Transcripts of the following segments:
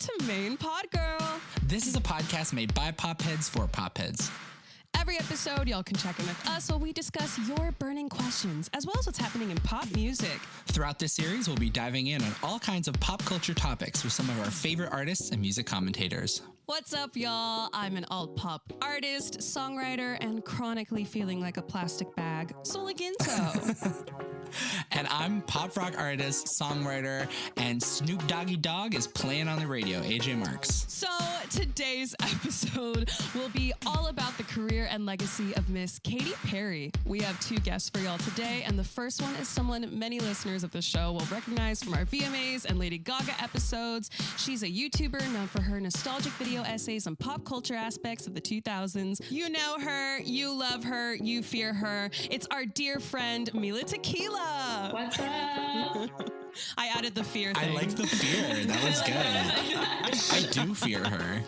to Main Pod Girl. This is a podcast made by Popheads for Popheads. Every episode, y'all can check in with us while we discuss your burning questions, as well as what's happening in pop music. Throughout this series, we'll be diving in on all kinds of pop culture topics with some of our favorite artists and music commentators. What's up, y'all? I'm an alt pop artist, songwriter, and chronically feeling like a plastic bag, Sola Ginto. And I'm pop rock artist, songwriter, and Snoop Doggy Dogg is playing on the radio, AJ Marks. So today's episode will be all about the career and legacy of Miss Katy Perry. We have two guests for y'all today, and the first one is someone many listeners of the show will recognize from our VMAs and Lady Gaga episodes. She's a YouTuber known for her nostalgic video essays on pop culture aspects of the 2000s. You know her, you love her, you fear her. It's our dear friend, Mila Tequila. What's up? I added the fear thing. I like the fear. That was good. I do fear her.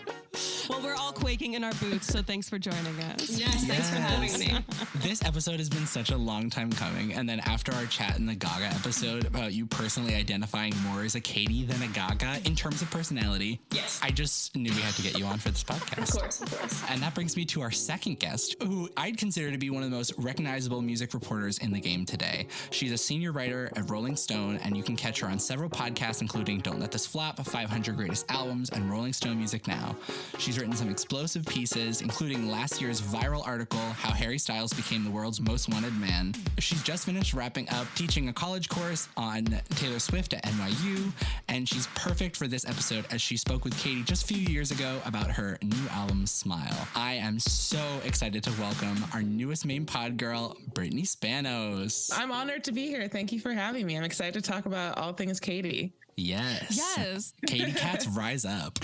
Well, we're all quaking in our boots, so thanks for joining us. Yes, thanks for having me. This episode has been such a long time coming, and then after our chat in the Gaga episode about you personally identifying more as a Katy than a Gaga in terms of personality, yes, I just knew we had to get you on for this podcast. Of course. And that brings me to our second guest, who I'd consider to be one of the most recognizable music reporters in the game today. She's a senior writer at Rolling Stone, and you can catch her on several podcasts, including Don't Let This Flop, 500 Greatest Albums, and Rolling Stone Music Now. She's written some explosive pieces, including last year's viral article, How Harry Styles Became the World's Most Wanted Man. She's just finished wrapping up teaching a college course on Taylor Swift at NYU, and she's perfect for this episode as she spoke with Katy just a few years ago about her new album, Smile. I am so excited to welcome our newest main pod girl, Brittany Spanos. I'm honored to be here. Thank you for having me. I'm excited to talk about all things Katy. Yes. Katy Cats rise up.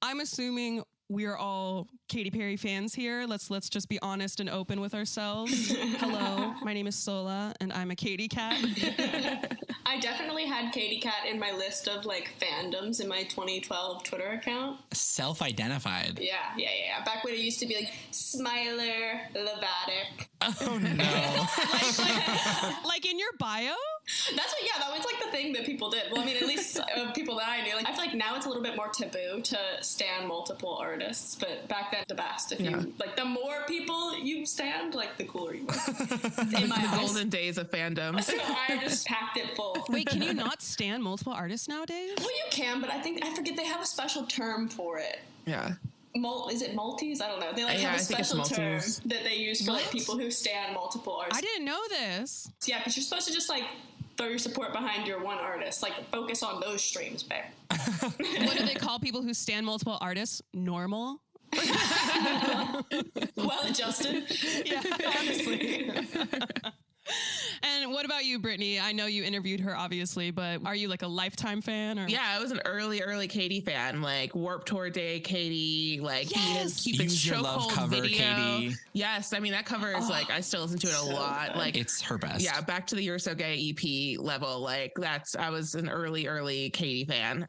I'm assuming we're all Katy Perry fans here. Let's just be honest and open with ourselves. Hello, my name is Sola, and I'm a Katy Cat. I definitely had Katy Cat in my list of like fandoms in my 2012 Twitter account. Self-identified. Yeah. Back when it used to be like Smiler, Levatic. Oh no. Like in your bio? That was like the thing that people did. Well, I mean, at least people that I knew. Like, I feel like now it's a little bit more taboo to stan multiple artists, but back then the best. If you like, the more people you stand, like the cooler you were. In my eyes. Golden days of fandom. So I just packed it full. Wait, can you not stan multiple artists nowadays? Well, you can, but I forget they have a special term for it. Yeah. Is it multis? I don't know. They have a special term that they use for like people who stan multiple artists. I didn't know this. Yeah, because you're supposed to just like throw your support behind your one artist. Like focus on those streams, babe. What do they call people who stan multiple artists? Normal? Well adjusted. Yeah, honestly. And what about you, Brittany? I know you interviewed her, obviously, but are you like a lifetime fan? Or? Yeah, I was an early Katy fan. Like Warped Tour Day, Katy. Like Cupid's Use Your Love cover, video. Katy. Yes, I mean that cover is like I still listen to it a lot. Good. Like it's her best. Yeah, Back to the You're So Gay EP level. Like I was an early Katy fan.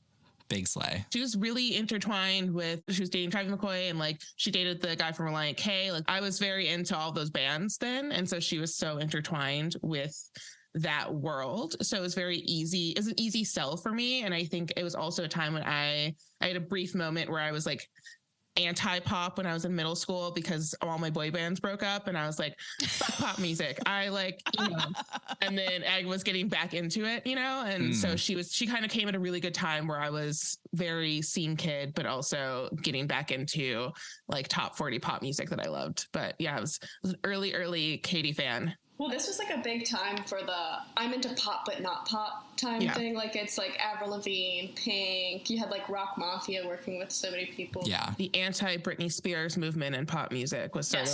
Big slay. She was really intertwined she was dating Travis McCoy, and like she dated the guy from Reliant K. Like I was very into all those bands then. And so she was so intertwined with that world. So it was very easy. It was an easy sell for me. And I think it was also a time when I had a brief moment where I was like anti-pop when I was in middle school because all my boy bands broke up, and I was like, fuck pop music. I like, and then I was getting back into it, and so she kind of came at a really good time where I was very scene kid, but also getting back into like top 40 pop music that I loved. But yeah, I was an early Katy fan. Well, this was like a big time for the I'm into pop but not pop time thing. Like it's like Avril Lavigne, Pink. You had like Rock Mafia working with so many people. Yeah. The anti-Britney Spears movement in pop music was sort of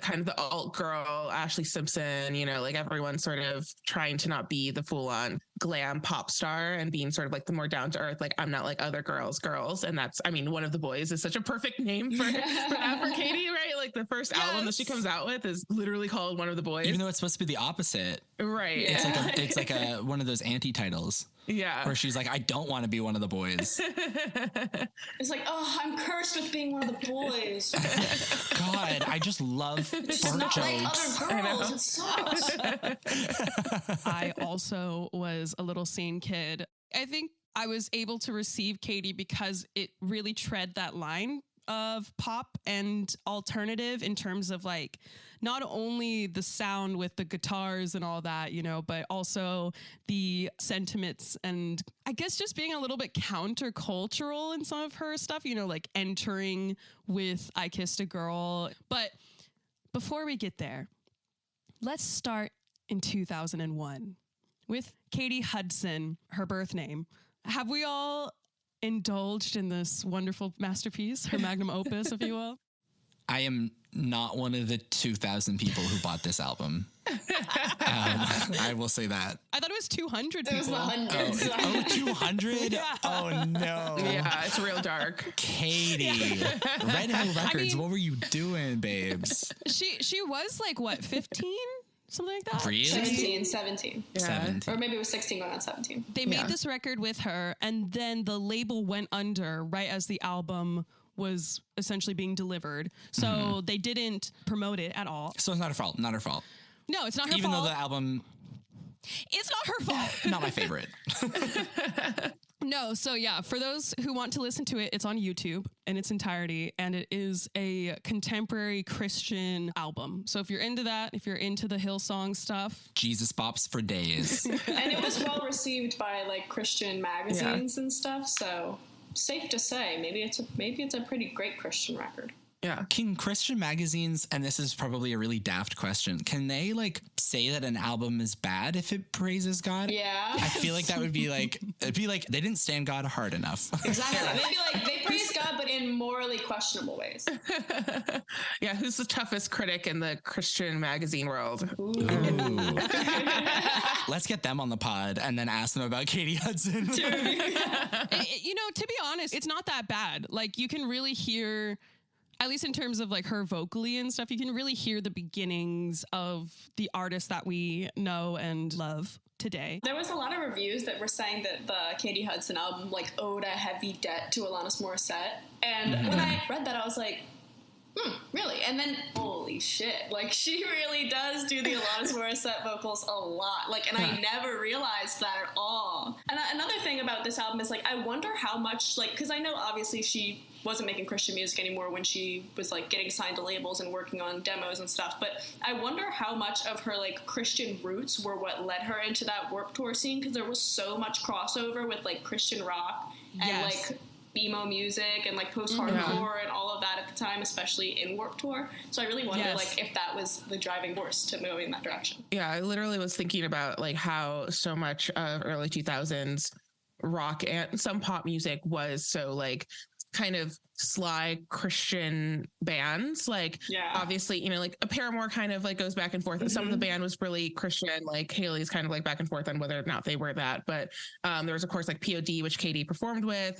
kind of the alt girl, Ashley Simpson, like everyone sort of trying to not be the full-on glam pop star and being sort of like the more down to earth, like I'm not like other girls. And that's, I mean, One of the Boys is such a perfect name for Katy, right? Like the first album that she comes out with is literally called One of the Boys. Even though it's supposed to be the opposite. Right. Yeah. It's like one of those anti-titles. Yeah. Where she's like, I don't want to be one of the boys. It's like, oh, I'm cursed with being one of the boys. God, I just love it's fart not jokes. like other girls. It sucks. I also was a little scene kid. I think I was able to receive Katy because it really tread that line of pop and alternative in terms of like not only the sound with the guitars and all that, you know, but also the sentiments and I guess just being a little bit countercultural in some of her stuff, you know, like entering with I Kissed a Girl. But before we get there, let's start in 2001 with Katy Hudson, her birth name. Have we all indulged in this wonderful masterpiece, her magnum opus, if you will? I am not one of the 2,000 people who bought this album. I will say that. I thought it was 200 people. It was the hundreds. Oh, 200? Yeah. Oh, no. Yeah, it's real dark. Katy. Red Hill Records, what were you doing, babes? She was like, what, 15? Something like that? Really? 17. Yeah. 17. Or maybe it was 16 going on 17. They made this record with her, and then the label went under right as the album was essentially being delivered. So they didn't promote it at all. So it's not her fault. Not her fault. No, it's not her Even fault. though the album, It's not her fault. not my favorite. No, so yeah, for those who want to listen to it, it's on YouTube in its entirety, and it is a contemporary Christian album. So if you're into that, if you're into the Hillsong stuff, Jesus bops for days. And it was well received by like Christian magazines and stuff. So safe to say, maybe it's a pretty great Christian record. Yeah. Can Christian magazines, and this is probably a really daft question, can they like say that an album is bad if it praises God? Yeah. I feel like that would be like, it'd be like they didn't stand God hard enough. Exactly. They'd be like, they praise God, but in morally questionable ways. Yeah, who's the toughest critic in the Christian magazine world? Ooh. Let's get them on the pod and then ask them about Katy Hudson. you know, to be honest, it's not that bad. Like you can really hear, at least in terms of like her vocally and stuff, you can really hear the beginnings of the artist that we know and love today. There was a lot of reviews that were saying that the Katy Hudson album like owed a heavy debt to Alanis Morissette. And when I read that, I was like, really? And then, holy shit, like she really does do the Alanis Morissette vocals a lot. Like, and I never realized that at all. And another thing about this album is like, I wonder how much, like, because I know obviously she wasn't making Christian music anymore when she was like getting signed to labels and working on demos and stuff. But I wonder how much of her like Christian roots were what led her into that Warped Tour scene, because there was so much crossover with like Christian rock and like emo music and like post-hardcore and all of that at the time, especially in Warped Tour. So I really wonder like if that was the driving force to moving in that direction. Yeah, I literally was thinking about like how so much of early 2000s rock and some pop music was so like kind of sly Christian bands. Like obviously, you know, like a Paramore kind of like goes back and forth. Some of the band was really Christian, like Haley's kind of like back and forth on whether or not they were that. But there was of course like POD, which Katy performed with.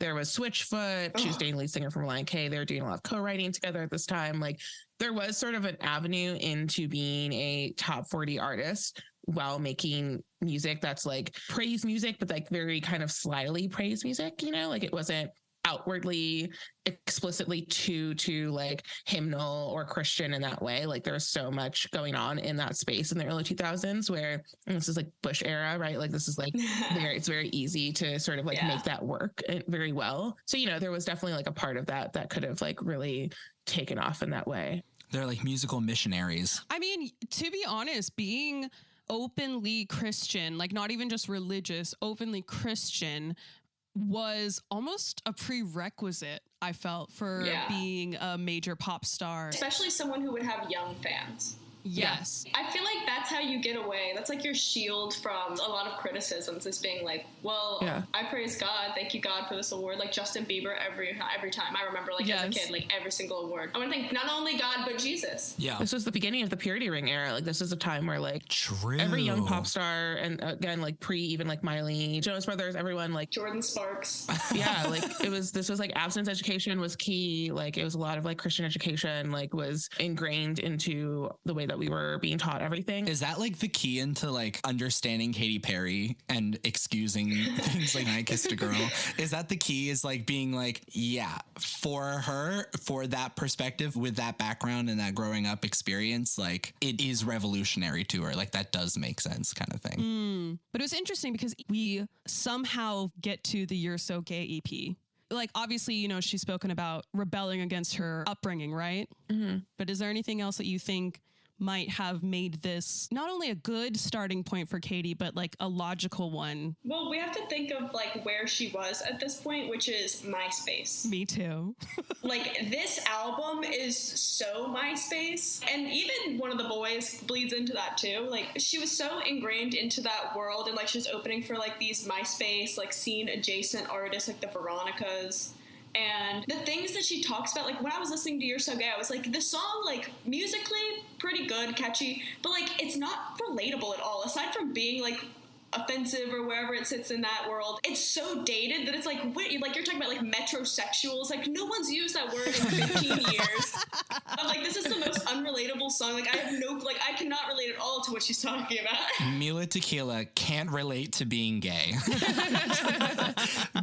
There was Switchfoot. She was dating lead singer from Lion K. They were doing a lot of co-writing together at this time. Like there was sort of an avenue into being a top 40 artist while making music that's like praise music, but like very kind of slyly praise music, you know, like it wasn't outwardly explicitly to like hymnal or Christian in that way. Like there's so much going on in that space in the early 2000s where this is like Bush era, right? Like this is like it's very easy to sort of like make that work very well. So, you know, there was definitely like a part of that could have like really taken off in that way. They're like musical missionaries. I mean, to be honest, being openly Christian, like not even just religious, openly Christian, was almost a prerequisite, I felt, for being a major pop star. Especially someone who would have young fans. Yes. I feel like that's how you get away. That's like your shield from a lot of criticisms, is being like, well, I praise God. Thank you, God, for this award. Like Justin Bieber, every time. I remember like as a kid, like every single award. I want to thank not only God, but Jesus. Yeah. This was the beginning of the Purity Ring era. Like this is a time where like every young pop star, and again, like even like Miley, Jonas Brothers, everyone, like Jordan Sparks. Yeah. Like this was like abstinence education was key. Like it was a lot of like Christian education, like was ingrained into the way that that we were being taught everything. Is that like the key into like understanding Katy Perry and excusing things like I Kissed a Girl? Is that the key, is like being like, yeah, for her, for that perspective with that background and that growing up experience, like it is revolutionary to her. Like that does make sense kind of thing. But it was interesting because we somehow get to the You're So Gay EP. Like, obviously, you know, she's spoken about rebelling against her upbringing, right? Mm-hmm. But is there anything else that you think might have made this not only a good starting point for Katy, but like a logical one? Well, we have to think of like where she was at this point, which is MySpace. Me too. Like this album is so MySpace, and even One of the Boys bleeds into that too. Like she was so ingrained into that world, and like she was opening for like these MySpace like scene adjacent artists like the Veronicas. And the things that she talks about, like when I was listening to You're So Gay, I was like, the song, like musically pretty good, catchy, but like it's not relatable at all. Aside from being like offensive or wherever it sits in that world, it's so dated that it's like, wait, like you're talking about like metrosexuals, like no one's used that word in 15 years. I'm like, this is the most unrelatable song. Like I have no, like I cannot relate at all to what she's talking about. Mila Tequila can't relate to being gay.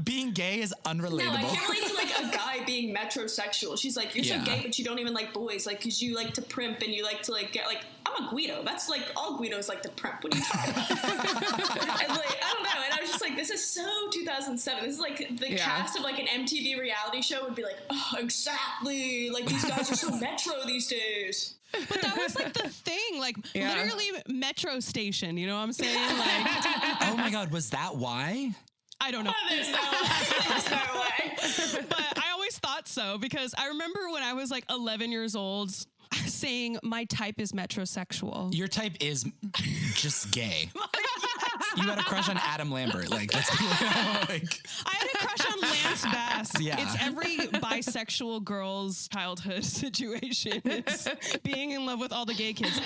Being gay is unrelatable. No, I can't relate to like a guy being metrosexual. She's like, you're so gay, but you don't even like boys, like because you like to primp and you like to like get like, I'm a Guido. That's like all Guidos like to primp. What are you talking about? And like, I don't know. And I was just like, this is so 2007. This is like the cast of like an MTV reality show would be like, oh, exactly. Like these guys are so metro these days. But that was like the thing, like literally metro station. You know what I'm saying? Like, oh my God, was that why? I don't know. There's no way. But I always thought so because I remember when I was like 11 years old saying my type is metrosexual. Your type is just gay. You had a crush on Adam Lambert. Like, let's be like. I had a crush on Lance Bass. Yeah. It's every bisexual girl's childhood situation. It's being in love with all the gay kids.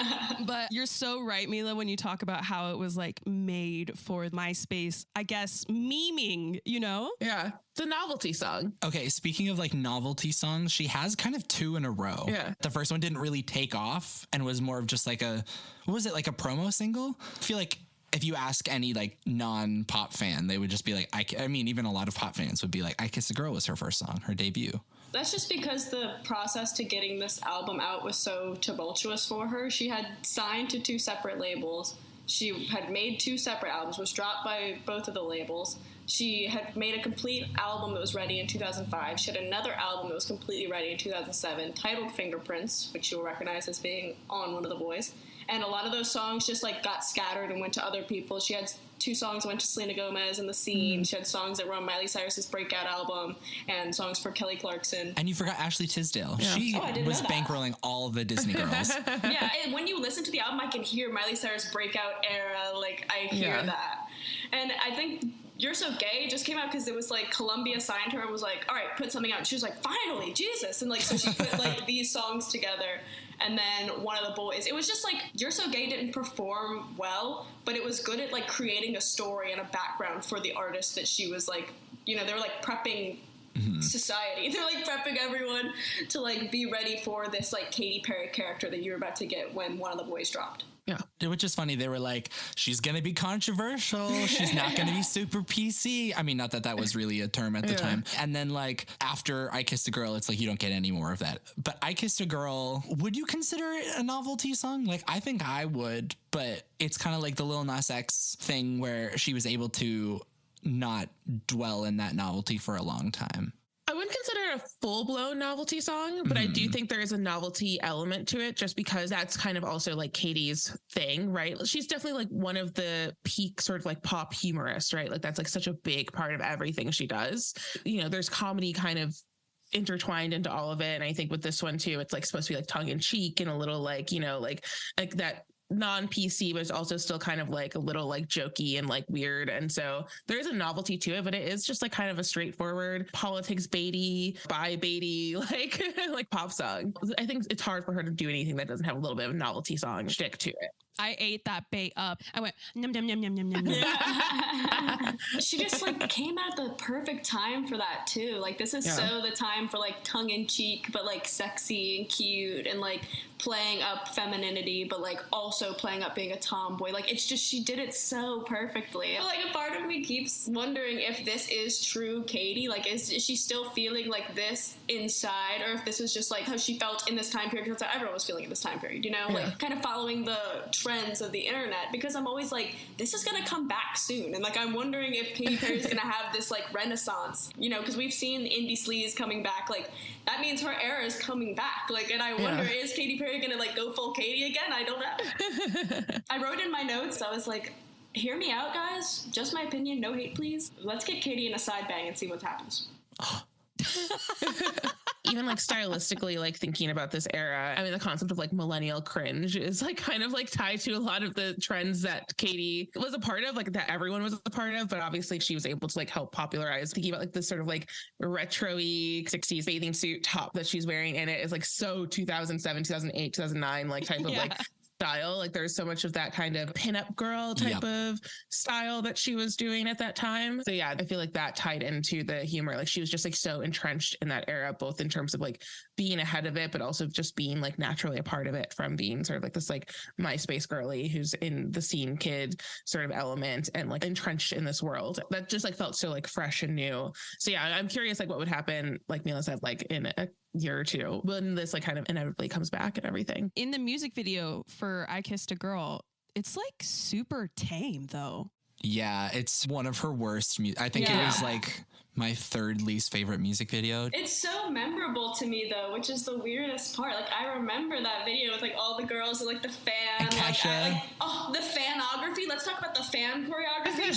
But you're so right, Mila, when you talk about how it was like made for MySpace, I guess, memeing, you know? Yeah. It's a novelty song. Okay, speaking of like novelty songs, she has kind of two in a row. Yeah. The first one didn't really take off and was more of just like a, what was it, like a promo single? I feel like if you ask any like non-pop fan, they would just be like, I mean, even a lot of pop fans would be like, I Kissed a Girl was her first song, her debut. That's just because the process to getting this album out was so tumultuous for her. She had signed to 2 separate labels. She had made 2 separate albums, was dropped by both of the labels. She had made a complete album that was ready in 2005. She had another album that was completely ready in 2007, titled Fingerprints, which you'll recognize as being on One of the Boys. And a lot of those songs just like got scattered and went to other people. She had 2 songs that went to Selena Gomez and The Scene. Mm-hmm. She had songs that were on Miley Cyrus's breakout album and songs for Kelly Clarkson. And you forgot Ashley Tisdale. Yeah. She was bankrolling all of the Disney girls. Yeah, and when you listen to the album, I can hear Miley Cyrus breakout era. Like, I hear that. And I think You're So Gay just came out because it was like Columbia signed her and was like, all right, put something out. And she was like, finally, Jesus. And like, so she put like these songs together. And then One of the Boys. It was just like, You're So Gay didn't perform well, but it was good at like creating a story and a background for the artist that she was like, you know, they were like prepping society. They're like prepping everyone to like be ready for this like Katy Perry character that you're about to get when One of the Boys dropped. Yeah. Which is funny. They were like, she's going to be controversial. She's not going to be super PC. I mean, not that that was really a term at the time. And then like after I Kissed a Girl, it's like, you don't get any more of that. But I Kissed a Girl, would you consider it a novelty song? Like, I think I would, but it's kind of like the Lil Nas X thing where she was able to not dwell in that novelty for a long time. I wouldn't consider it a full-blown novelty song, but I do think there is a novelty element to it just because that's kind of also like Katy's thing, right? She's definitely like one of the peak sort of like pop humorists, right? Like that's like such a big part of everything she does. You know, there's comedy kind of intertwined into all of it. And I think with this one too, it's like supposed to be like tongue in cheek and a little like, you know, like that non-PC, but it's also still kind of like a little like jokey and like weird. And so there is a novelty to it, but it is just like kind of a straightforward politics baity, bi baity, like pop song. I think it's hard for her to do anything that doesn't have a little bit of a novelty song shtick to it. I ate that bait up. I went, num, num, num, num, num, num, num. She just like came at the perfect time for that too. Like this is so the time for like tongue in cheek, but like sexy and cute and like playing up femininity, but like also playing up being a tomboy. Like it's just, she did it so perfectly. Like a part of me keeps wondering if this is true Katy. Like is she still feeling like this inside, or if this is just like how she felt in this time period, because that's how everyone was feeling in this time period, you know? Like kind of following the trends of the internet, because I'm always like, this is gonna come back soon, and like I'm wondering if Katy Perry's gonna have this like renaissance, you know, because we've seen indie sleaze coming back. Like that means her era is coming back. Like, and I wonder, is Katy Perry gonna like go full Katy again? I don't know. I wrote in my notes, I was like, hear me out, guys. Just my opinion, no hate, please. Let's get Katy in a side bang and see what happens. Even like stylistically, like thinking about this era, I mean, the concept of like millennial cringe is like kind of like tied to a lot of the trends that Katy was a part of, like that everyone was a part of, but obviously she was able to like help popularize. Thinking about like this sort of like retro-y 60s bathing suit top that she's wearing, and it is like so 2007, 2008, 2009 like type of like style. Like there's so much of that kind of pinup girl type of style that she was doing at that time. So yeah, I feel like that tied into the humor. Like she was just like so entrenched in that era, both in terms of like being ahead of it, but also just being like naturally a part of it, from being sort of like this like MySpace girly who's in the scene kid sort of element and like entrenched in this world that just like felt so like fresh and new. So yeah, I'm curious like what would happen, like Mila said, like in a year or two when this like kind of inevitably comes back and everything. In the music video for I Kissed a Girl, it's like super tame though. Yeah, it's one of her worst. I think it was like my third least favorite music video. It's so memorable to me though, which is the weirdest part. Like I remember that video with like all the girls and like the fan, and Kesha. The fanography. Let's talk about the fan choreography.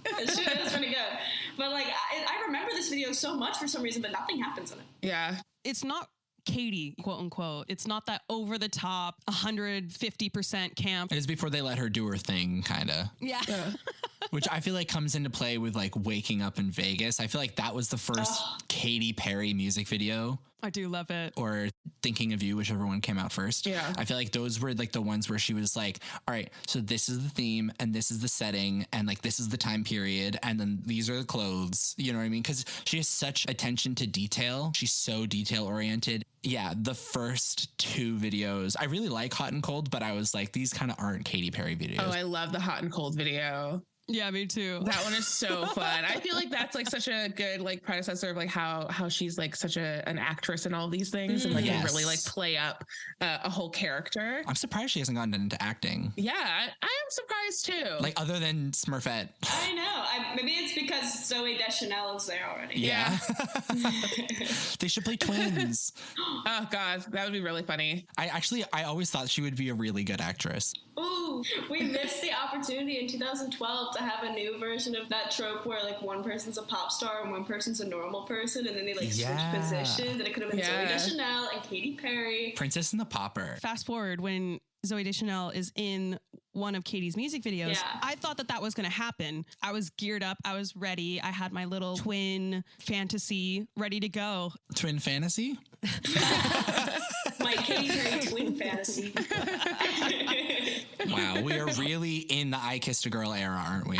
It is pretty good. But like I remember this video so much for some reason, but nothing happens in it. Yeah, it's not Katy, quote unquote. It's not that over the top 150% camp. It was before they let her do her thing, kind of. Yeah. Which I feel like comes into play with like Waking Up in Vegas. I feel like that was the first Katy Perry music video. I do love it. Or Thinking of You, whichever one came out first. Yeah. I feel like those were like the ones where she was like, all right, so this is the theme and this is the setting and like this is the time period and then these are the clothes. You know what I mean? Because she has such attention to detail. She's so detail oriented. Yeah, the first two videos, I really like Hot and Cold, but I was like, these kind of aren't Katy Perry videos. Oh, I love the Hot and Cold video. Yeah, me too. That one is so fun. I feel like that's like such a good like predecessor of like how she's like such an actress in all these things and like can really like play up a whole character. I'm surprised she hasn't gotten into acting. Yeah, I am surprised too. Like other than Smurfette. I know. Maybe it's because Zooey Deschanel is there already. Yeah. They should play twins. Oh God, that would be really funny. I always thought she would be a really good actress. Ooh, we missed the opportunity in 2012 to have a new version of that trope where like one person's a pop star and one person's a normal person, and then they like switch positions, and it could have been Zooey Deschanel and Katy Perry. Princess and the Pauper. Fast forward when Zooey Deschanel is in one of Katy's music videos. Yeah. I thought that was going to happen. I was geared up. I was ready. I had my little twin fantasy ready to go. Twin fantasy? My Katy Perry twin fantasy. Wow, we are really in the I Kissed a Girl era, aren't we?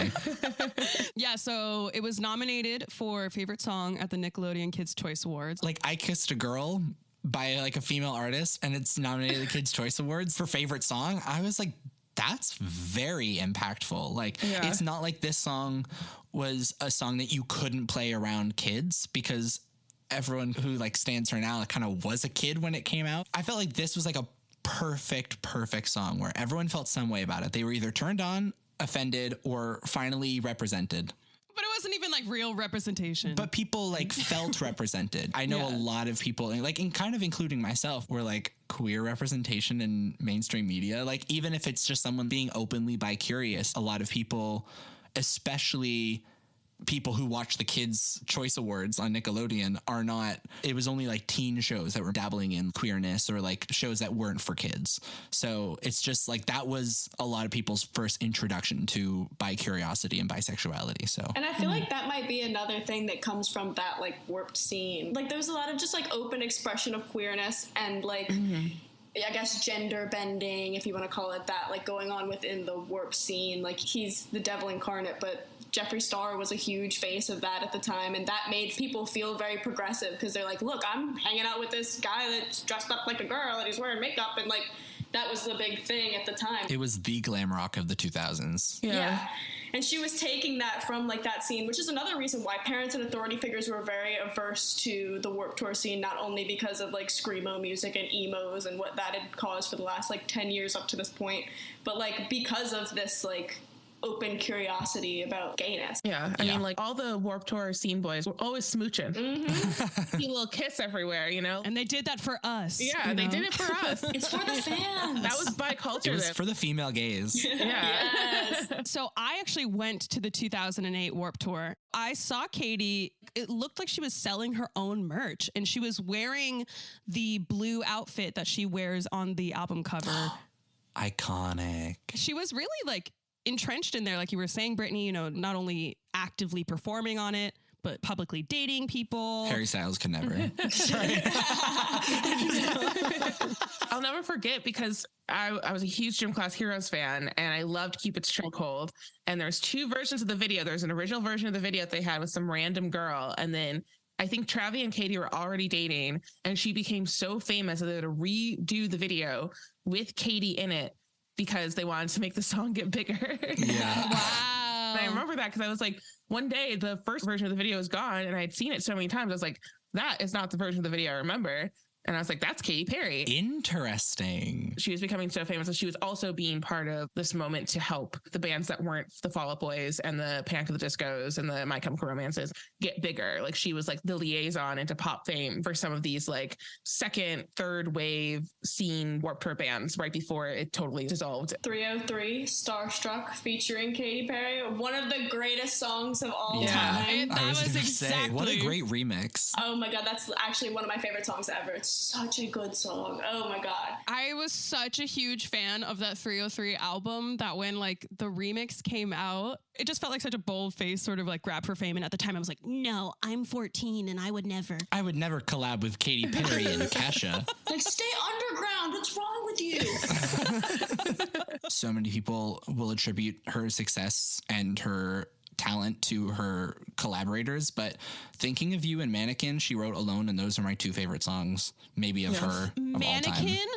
Yeah, so it was nominated for favorite song at the Nickelodeon Kids' Choice Awards. Like I Kissed a Girl by like a female artist, and it's nominated at the Kids' Choice Awards for favorite song. I was like, that's very impactful. Like, it's not like this song was a song that you couldn't play around kids, because everyone who like stands her now kind of was a kid when it came out. I felt like this was like a perfect song where everyone felt some way about it. They were either turned on, offended, or finally represented. But it wasn't even like real representation. But people like felt represented. I know a lot of people, like, and kind of including myself, were like queer representation in mainstream media. Like, even if it's just someone being openly bi-curious, a lot of people, especially people who watch the Kids' Choice Awards on Nickelodeon, are not, it was only like teen shows that were dabbling in queerness or like shows that weren't for kids. So it's just like, that was a lot of people's first introduction to bi-curiosity and bisexuality. So, and I feel like that might be another thing that comes from that like warped scene. Like there was a lot of just like open expression of queerness, and like I guess, gender bending, if you want to call it that, like going on within the warp scene. Like he's the devil incarnate, but Jeffree Star was a huge face of that at the time, and that made people feel very progressive because they're like, look, I'm hanging out with this guy that's dressed up like a girl and he's wearing makeup, and like that was the big thing at the time. It was the glam rock of the 2000s. Yeah. And she was taking that from like that scene, which is another reason why parents and authority figures were very averse to the Warped Tour scene, not only because of like screamo music and emos and what that had caused for the last like 10 years up to this point, but like because of this like open curiosity about gayness. Yeah, I mean, like all the Warped Tour scene boys were always smooching. Mm-hmm. A little kiss everywhere, you know? And they did that for us. Yeah, they did it for us. It's for the fans. That was bi culture. It was for the female gaze. Yeah. Yes. So I actually went to the 2008 Warped Tour. I saw Katy. It looked like she was selling her own merch, and she was wearing the blue outfit that she wears on the album cover. Iconic. She was really like entrenched in there, like you were saying, Brittany, you know, not only actively performing on it, but publicly dating people. Harry Styles could never. I'll never forget because I was a huge Gym Class Heroes fan and I loved Cupid's Chokehold. And there's two versions of the video. There's an original version of the video that they had with some random girl. And then I think Travi and Katy were already dating and she became so famous that they had to redo the video with Katy in it because they wanted to make the song get bigger. Yeah. Wow. And I remember that because I was like, one day the first version of the video was gone and I'd seen it so many times. I was like, that is not the version of the video I remember. And I was like, that's Katy Perry. Interesting. She was becoming so famous. And she was also being part of this moment to help the bands that weren't the Fall Out Boys and the Panic at the Discos and the My Chemical Romances get bigger. Like she was like the liaison into pop fame for some of these like second, third wave scene Warped Tour bands right before it totally dissolved. 303 Starstruck featuring Katy Perry. One of the greatest songs of all time. That was gonna exactly. say, what a great remix. Oh my God, that's actually one of my favorite songs ever. It's such a good song. Oh my God. I was such a huge fan of that 303 album that when like the remix came out, it just felt like such a bold-faced sort of like grab for fame. And at the time I was like, no, I'm 14 and I would never collab with Katy Perry and Kesha. Like, stay underground. What's wrong with you? So many people will attribute her success and her talent to her collaborators, but Thinking of You and Mannequin, she wrote alone, and those are my two favorite songs, maybe of her of all time. Mannequin?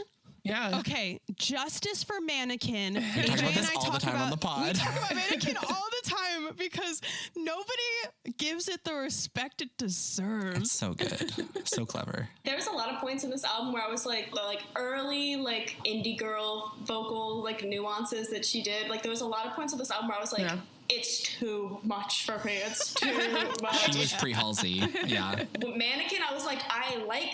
Yeah. Okay, justice for Mannequin. We talk about this all the time on the pod. We talk about Mannequin all the time because nobody gives it the respect it deserves. It's so good. So clever. There's a lot of points in this album where I was like early, like indie girl vocal, like nuances that she did. Like there was a lot of points of this album where I was like, it's too much for me. It's too much. She was pre-Halsey. Yeah. But Mannequin, I was like, I like,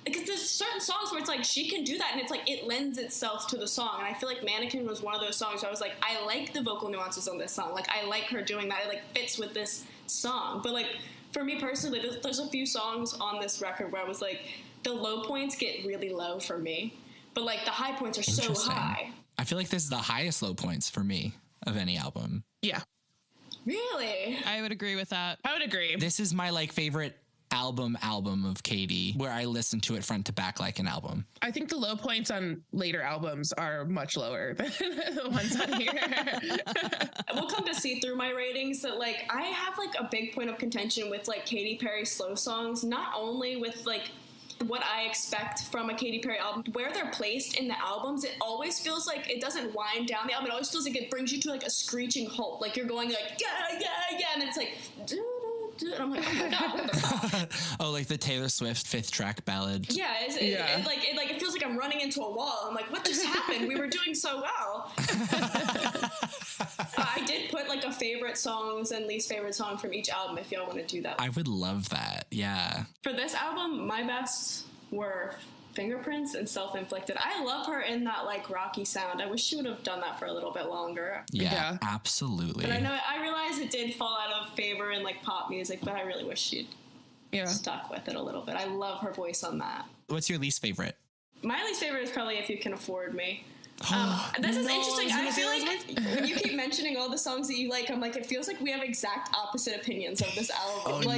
because there's certain songs where it's like she can do that and it's like it lends itself to the song, and I feel like Mannequin was one of those songs where I was like, I like the vocal nuances on this song, like I like her doing that, it like fits with this song. But like for me personally, there's a few songs on this record where I was like, the low points get really low for me, but like the high points are so high. I feel like this is the highest low points for me of any album. Yeah. Really? I would agree with that. I would agree. This is my like favorite album of Katy, where I listen to it front to back like an album. I think the low points on later albums are much lower than the ones on here. We'll come to see through my ratings that like I have like a big point of contention with like Katy Perry slow songs, not only with like what I expect from a Katy Perry album, where they're placed in the albums, it always feels like it doesn't wind down the album. It always feels like it brings you to like a screeching halt. Like you're going like, yeah, and it's like, and I'm like, oh my God, what the fuck? Oh, like the Taylor Swift 5th track ballad. Yeah, it feels like I'm running into a wall. I'm like, what just happened? We were doing so well. I did put like a favorite songs and least favorite song from each album if y'all want to do that. I would love that. Yeah. For this album, my best were Fingerprints and Self-Inflicted. I love her in that like rocky sound. I wish she would have done that for a little bit longer. Yeah. Absolutely. But I realize it did fall out of favor in like pop music, but I really wish she'd stuck with it a little bit. I love her voice on that. What's your least favorite? My least favorite is probably If You Can Afford Me. This is interesting. I feel like when you keep mentioning all the songs that you like, I'm like, it feels like we have exact opposite opinions of this album.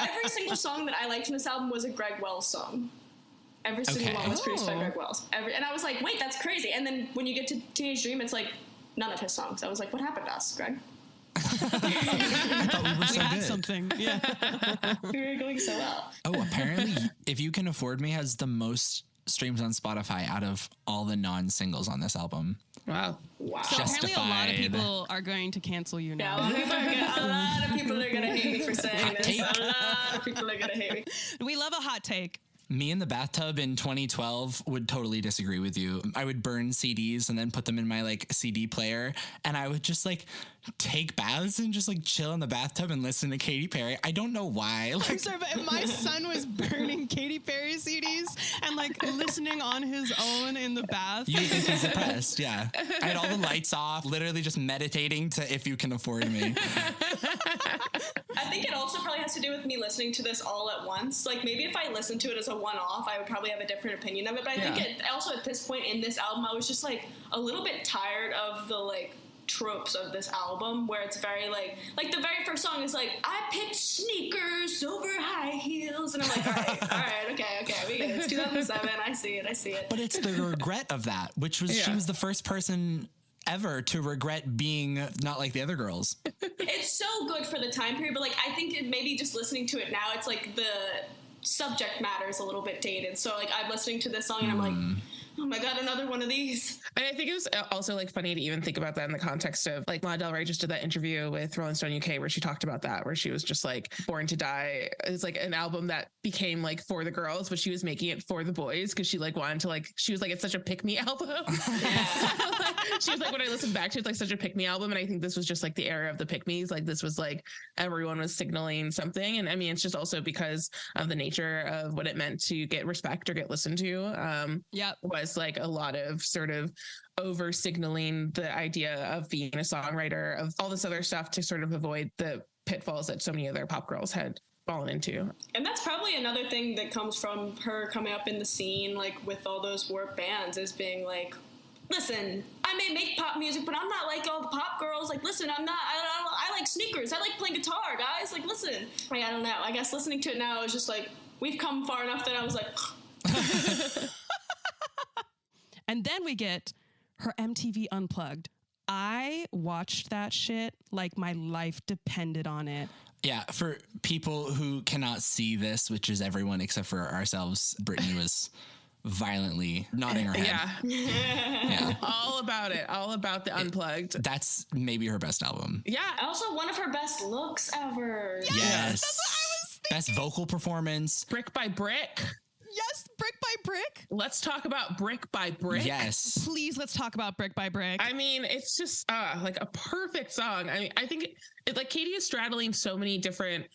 Every single song that I liked from this album was a Greg Wells song. Every single one was produced by Greg Wells. And I was like, wait, that's crazy. And then when you get to Teenage Dream, it's like none of his songs. I was like, what happened to us, Greg? I thought we were so had good. something. Yeah. We were going so well. Oh, apparently If You Can Afford Me has the most streams on Spotify out of all the non-singles on this album. Wow. So apparently a lot of Justified. people are going to cancel you Yeah, now. a lot of people are going to hate me for saying this. A lot of people are going to hate me. We love a hot take. Me in the bathtub in 2012 would totally disagree with you. I would burn CDs and then put them in my like CD player, and I would just like take baths and just like chill in the bathtub and listen to Katy Perry. I don't know why. I'm Like, sorry, but if my son was burning Katy Perry CDs and like listening on his own in the bath. you would think he's depressed. Yeah. I had all the lights off, literally just meditating to If You Can Afford Me. I think it also probably has to do with me listening to this all at once. Like, maybe if I listened to it as a one-off, I would probably have a different opinion of it. But I think it also at this point in this album, I was just like a little bit tired of the like tropes of this album, where it's very like the very first song is like, I picked sneakers over high heels, and I'm like, all right, okay, we get it. It's 2007. I see it. But it's the regret of that, which was she was the first person ever to regret being not like the other girls. It's so good for the time period, but like I think maybe just listening to it now, it's like the subject matter is a little bit dated. So like I'm listening to this song and I'm like, oh my god, another one of these. And I think it was also like funny to even think about that in the context of like Lana Del Rey just did that interview with Rolling Stone UK where she talked about that, where she was just like Born to Die is like an album that became like for the girls, but she was making it for the boys because she like wanted to like, she was like, it's such a pick me album. She was like, when I listened back to it, it's like such a pick me album. And I think this was just like the era of the pick me's. Like this was like everyone was signaling something. And I mean, it's just also because of the nature of what it meant to get respect or get listened to. Was like a lot of sort of over signaling the idea of being a songwriter, of all this other stuff to sort of avoid the pitfalls that so many other pop girls had fallen into. And that's probably another thing that comes from her coming up in the scene, like with all those warped bands, is being like, listen, I may make pop music, but I'm not like all the pop girls. Like, listen, I like sneakers. I like playing guitar, guys. Like, listen. Like, I don't know. I guess listening to it now is just like, we've come far enough that I was like... And then we get her MTV Unplugged. I watched that shit like my life depended on it. Yeah, for people who cannot see this, which is everyone except for ourselves, Brittany was violently nodding her head. Yeah. All about it. All about the Unplugged. That's maybe her best album. Yeah. Also one of her best looks ever. Yes. That's what I was thinking. Best vocal performance. Brick by Brick. Yes, Brick by Brick. Let's talk about Brick by Brick. Yes. Please, let's talk about Brick by Brick. I mean, it's just like a perfect song. I mean, I think it like Katy is straddling so many different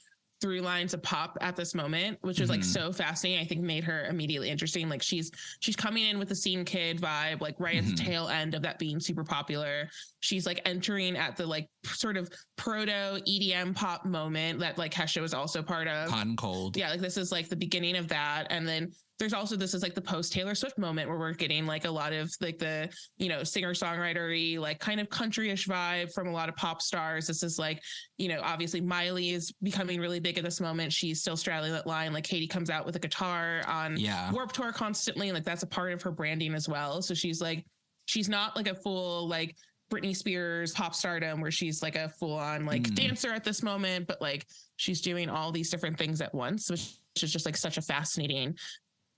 through lines of pop at this moment, which is like so fascinating. I think made her immediately interesting. Like she's coming in with the Scene Kid vibe, like right at the tail end of that being super popular. She's like entering at the like sort of proto EDM pop moment that like Kesha was also part of. Hot and Cold. Yeah, like this is like the beginning of that. And then there's also, this is like the post Taylor Swift moment where we're getting like a lot of like the, you know, singer-songwriter-y, like kind of country-ish vibe from a lot of pop stars. This is like, you know, obviously Miley is becoming really big at this moment. She's still straddling that line. Like Katy comes out with a guitar on Warped Tour constantly. Like that's a part of her branding as well. So she's like, she's not like a full like Britney Spears pop stardom where she's like a full on like dancer at this moment, but like she's doing all these different things at once, which is just like such a fascinating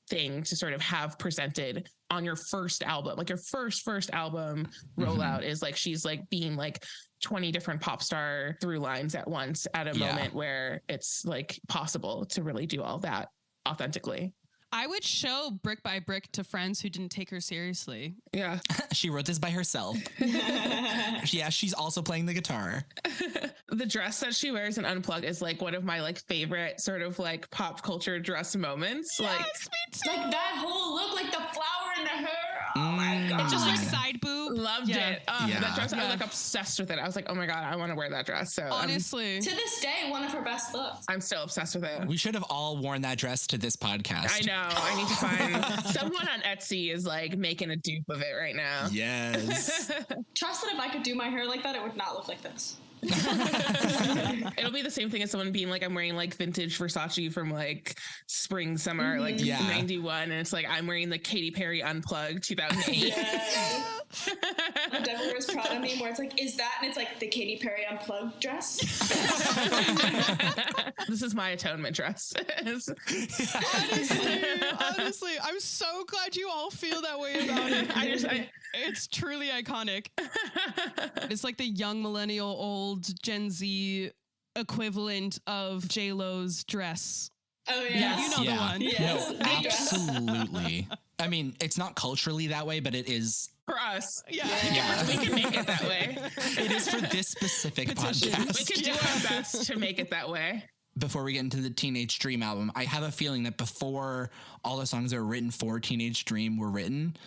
thing to sort of have presented on your first album. Like your first album rollout is like she's like being like 20 different pop star through lines at once at a moment where it's like possible to really do all that authentically. I would show Brick by Brick to friends who didn't take her seriously. Yeah. She wrote this by herself. Yeah, she's also playing the guitar. The dress that she wears in Unplug is like one of my like favorite sort of like pop culture dress moments. Yes, like, me too. Like that whole look, like the flower in the hair. Oh my god. It's just like side boob. Loved it. That dress, I was like obsessed with it. I was like, oh my god, I want to wear that dress. So honestly, to this day, one of her best looks. I'm still obsessed with it. We should have all worn that dress to this podcast. I know. I need to find someone on Etsy is like making a dupe of it right now. Yes. Trust that if I could do my hair like that, it would not look like this. It'll be the same thing as someone being like, I'm wearing like vintage Versace from like spring, summer, like 91. And it's like, I'm wearing the Katy Perry Unplugged 2008. Yeah. The Devil Wears Prada meme where it's like, is that? And it's like the Katy Perry Unplugged dress. This is my atonement dress. Honestly, I'm so glad you all feel that way about it. It's truly iconic. It's like the young millennial, old Gen Z equivalent of J-Lo's dress. Oh, yeah. You know the one. Yes. No, absolutely. I mean, it's not culturally that way, but it is. For us. Yeah. We can make it that way. It is for this specific podcast. We can do our best to make it that way. Before we get into the Teenage Dream album, I have a feeling that before all the songs that were written for Teenage Dream were written,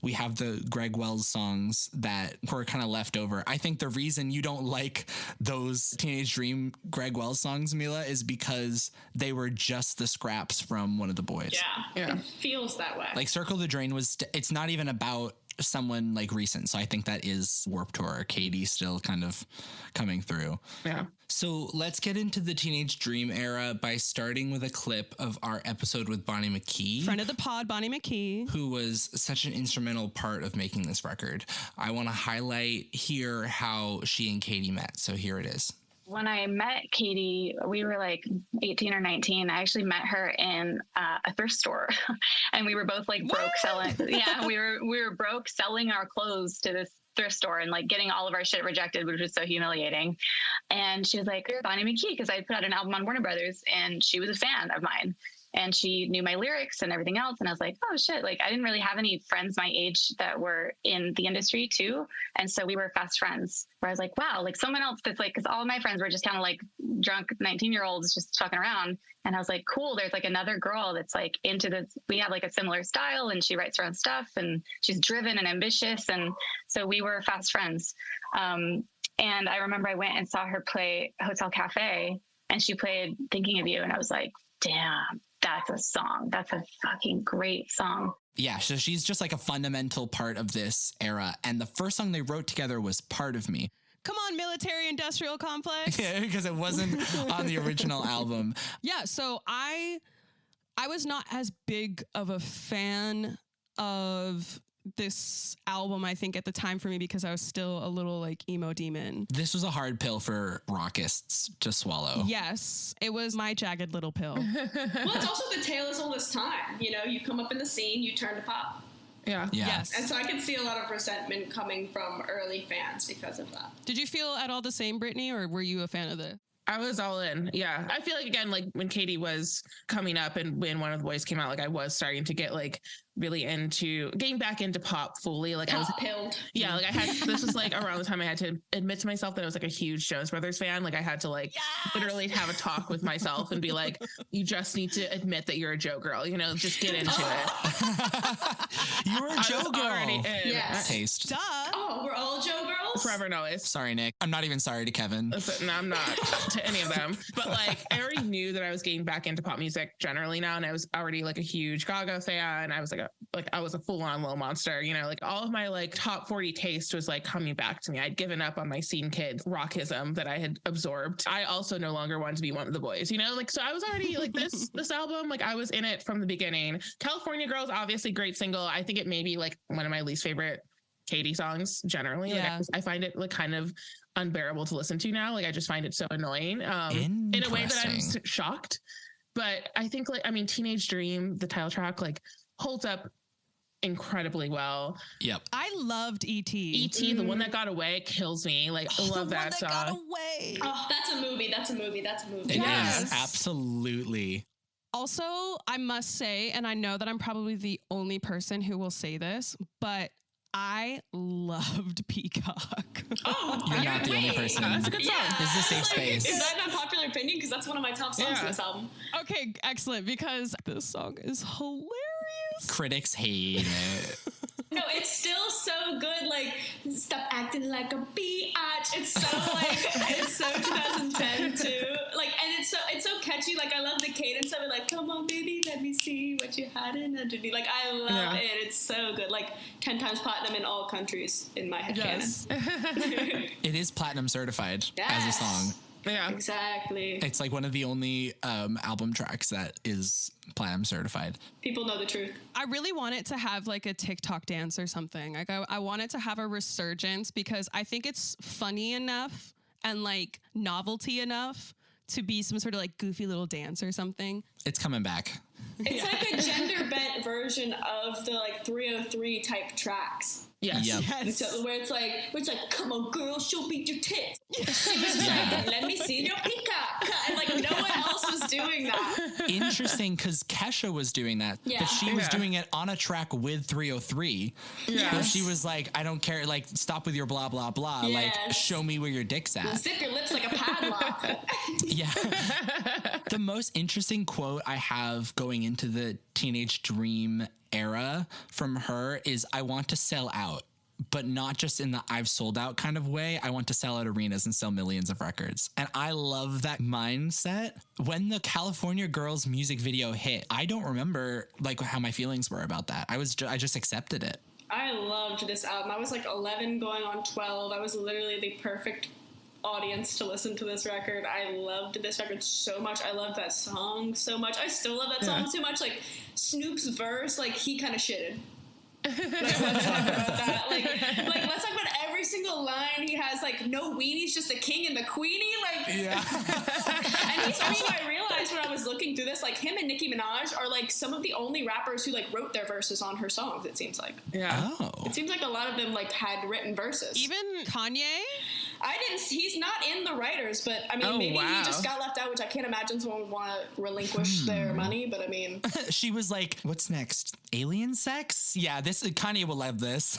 we have the Greg Wells songs that were kind of left over. I think the reason you don't like those Teenage Dream Greg Wells songs, Mila, is because they were just the scraps from One of the Boys. Yeah. It feels that way. Like Circle the Drain it's not even about someone like recent. So I think that is Warped Tour, Katy still kind of coming through. Yeah. So let's get into the Teenage Dream era by starting with a clip of our episode with Bonnie McKee. Friend of the pod, Bonnie McKee. Who was such an instrumental part of making this record. I want to highlight here how she and Katy met. So here it is. When I met Katy, we were like 18 or 19. I actually met her in a thrift store, and we were both like broke selling. Yeah, we were broke selling our clothes to this thrift store and like getting all of our shit rejected, which was so humiliating. And she was like, "You're Bonnie McKee," because I put out an album on Warner Brothers, and she was a fan of mine. And she knew my lyrics and everything else. And I was like, oh shit. Like, I didn't really have any friends my age that were in the industry too. And so we were fast friends where I was like, wow, like someone else that's like, cause all of my friends were just kind of like drunk 19-year-olds just fucking around. And I was like, cool. There's like another girl that's like into this. We have like a similar style, and she writes her own stuff, and she's driven and ambitious. And so we were fast friends. And I remember I went and saw her play Hotel Cafe, and she played Thinking of You. And I was like, damn. That's a song. That's a fucking great song. Yeah, so she's just like a fundamental part of this era. And the first song they wrote together was Part of Me. Come on, military industrial complex. Yeah, because it wasn't on the original album. Yeah, so I was not as big of a fan of this album, I think, at the time for me, because I was still a little like emo demon. This was a hard pill for rockists to swallow. Yes, it was my jagged little pill. Well, it's also the tale as old as time. You know, you come up in the scene, you turn to pop. Yeah. Yes. And so I could see a lot of resentment coming from early fans because of that. Did you feel at all the same, Brittany, or were you a fan of the... I was all in. Yeah. I feel like, again, like when Katy was coming up and when One of the Boys came out, like I was starting to get like really into getting back into pop fully. Like I was pilled. Yeah. Like this was like around the time I had to admit to myself that I was like a huge Jonas Brothers fan. Like I had to like literally have a talk with myself and be like, you just need to admit that you're a Joe girl, you know, just get into it. You were a Joe girl. Already in. Yes. Taste. Duh. Oh, we're all Joe girls? Forever and always. Sorry, Nick. I'm not even sorry to Kevin. Listen, no, I'm not to any of them. But like, I already knew that I was getting back into pop music generally now, and I was already like a huge Gaga fan. I was I was a full-on Lil Monster. You know, like all of my like top 40 taste was like coming back to me. I'd given up on my scene kid rockism that I had absorbed. I also no longer wanted to be One of the Boys. You know, like so I was already like this album. Like I was in it from the beginning. California Girls, obviously great single. I think it may be like one of my least favorite Katy songs generally. Yeah. Like I find it like kind of unbearable to listen to now. Like I just find it so annoying in a way that I'm shocked. But I think like, I mean, Teenage Dream, the title track, like holds up incredibly well. Yep. I loved E.T. E.T., the one that got away, kills me. Like I love that song. Got away. Oh, that's a movie. That's a movie. That's a movie. It Yes. is. Absolutely. Also, I must say, and I know that I'm probably the only person who will say this, but I loved Peacock. Oh, You're not the only person. That's a good song. Yeah. This is a safe space. Is that an unpopular opinion? Because that's one of my top songs in this album. Okay, excellent, because this song is hilarious. Critics hate it. No, it's still so good. Like, like, stop acting like a biatch. It's so like, it's so 2010 too. Like, and it's so catchy. Like, I love the cadence of it. Like, come on, baby, let me see what you had in underneath. Like, I love it. It's so good. Like, 10 times platinum in all countries in my head canon. It is platinum certified as a song. Yeah, exactly. It's like one of the only album tracks that is platinum certified. People know the truth. I really want it to have like a TikTok dance or something. Like I want it to have a resurgence because I think it's funny enough and like novelty enough to be some sort of like goofy little dance or something. It's coming back. It's like a gender bent version of the like 303 type tracks. Yes. Yep. Yes. So where it's like, come on, girl, show me your tits. She was just like, let me see your peacock. And like, no one else was doing that. Interesting, because Kesha was doing that, but she was doing it on a track with 303. Yeah. Where she was like, I don't care, like, stop with your blah, blah, blah. Yes. Like, show me where your dick's at. Zip your lips like a padlock. Yeah. The most interesting quote I have going into the Teenage Dream era from her is, I want to sell out, but not just in the I've sold out kind of way. I want to sell out arenas and sell millions of records. And I love that mindset. When the California Girls music video hit, I don't remember like how my feelings were about that. I just accepted it. I loved this album. I was like 11 going on 12. I was literally the perfect audience to listen to this record. I loved this record so much. I love that song so much. I still love that song so much. Like Snoop's verse, like he kind of shitted. Like, let's talk about that. Like let's talk about every single line he has. Like, no weenies, just the king and the queenie. Like, and he's also, I realized when I was looking through this, like him and Nicki Minaj are like some of the only rappers who like wrote their verses on her songs. It seems like. Yeah. Oh. It seems like a lot of them like had written verses. Even Kanye? He's not in the writers, but I mean, maybe he just got left out, which I can't imagine someone would want to relinquish their money, but I mean. She was like, what's next? Alien sex? Yeah, Kanye will love this.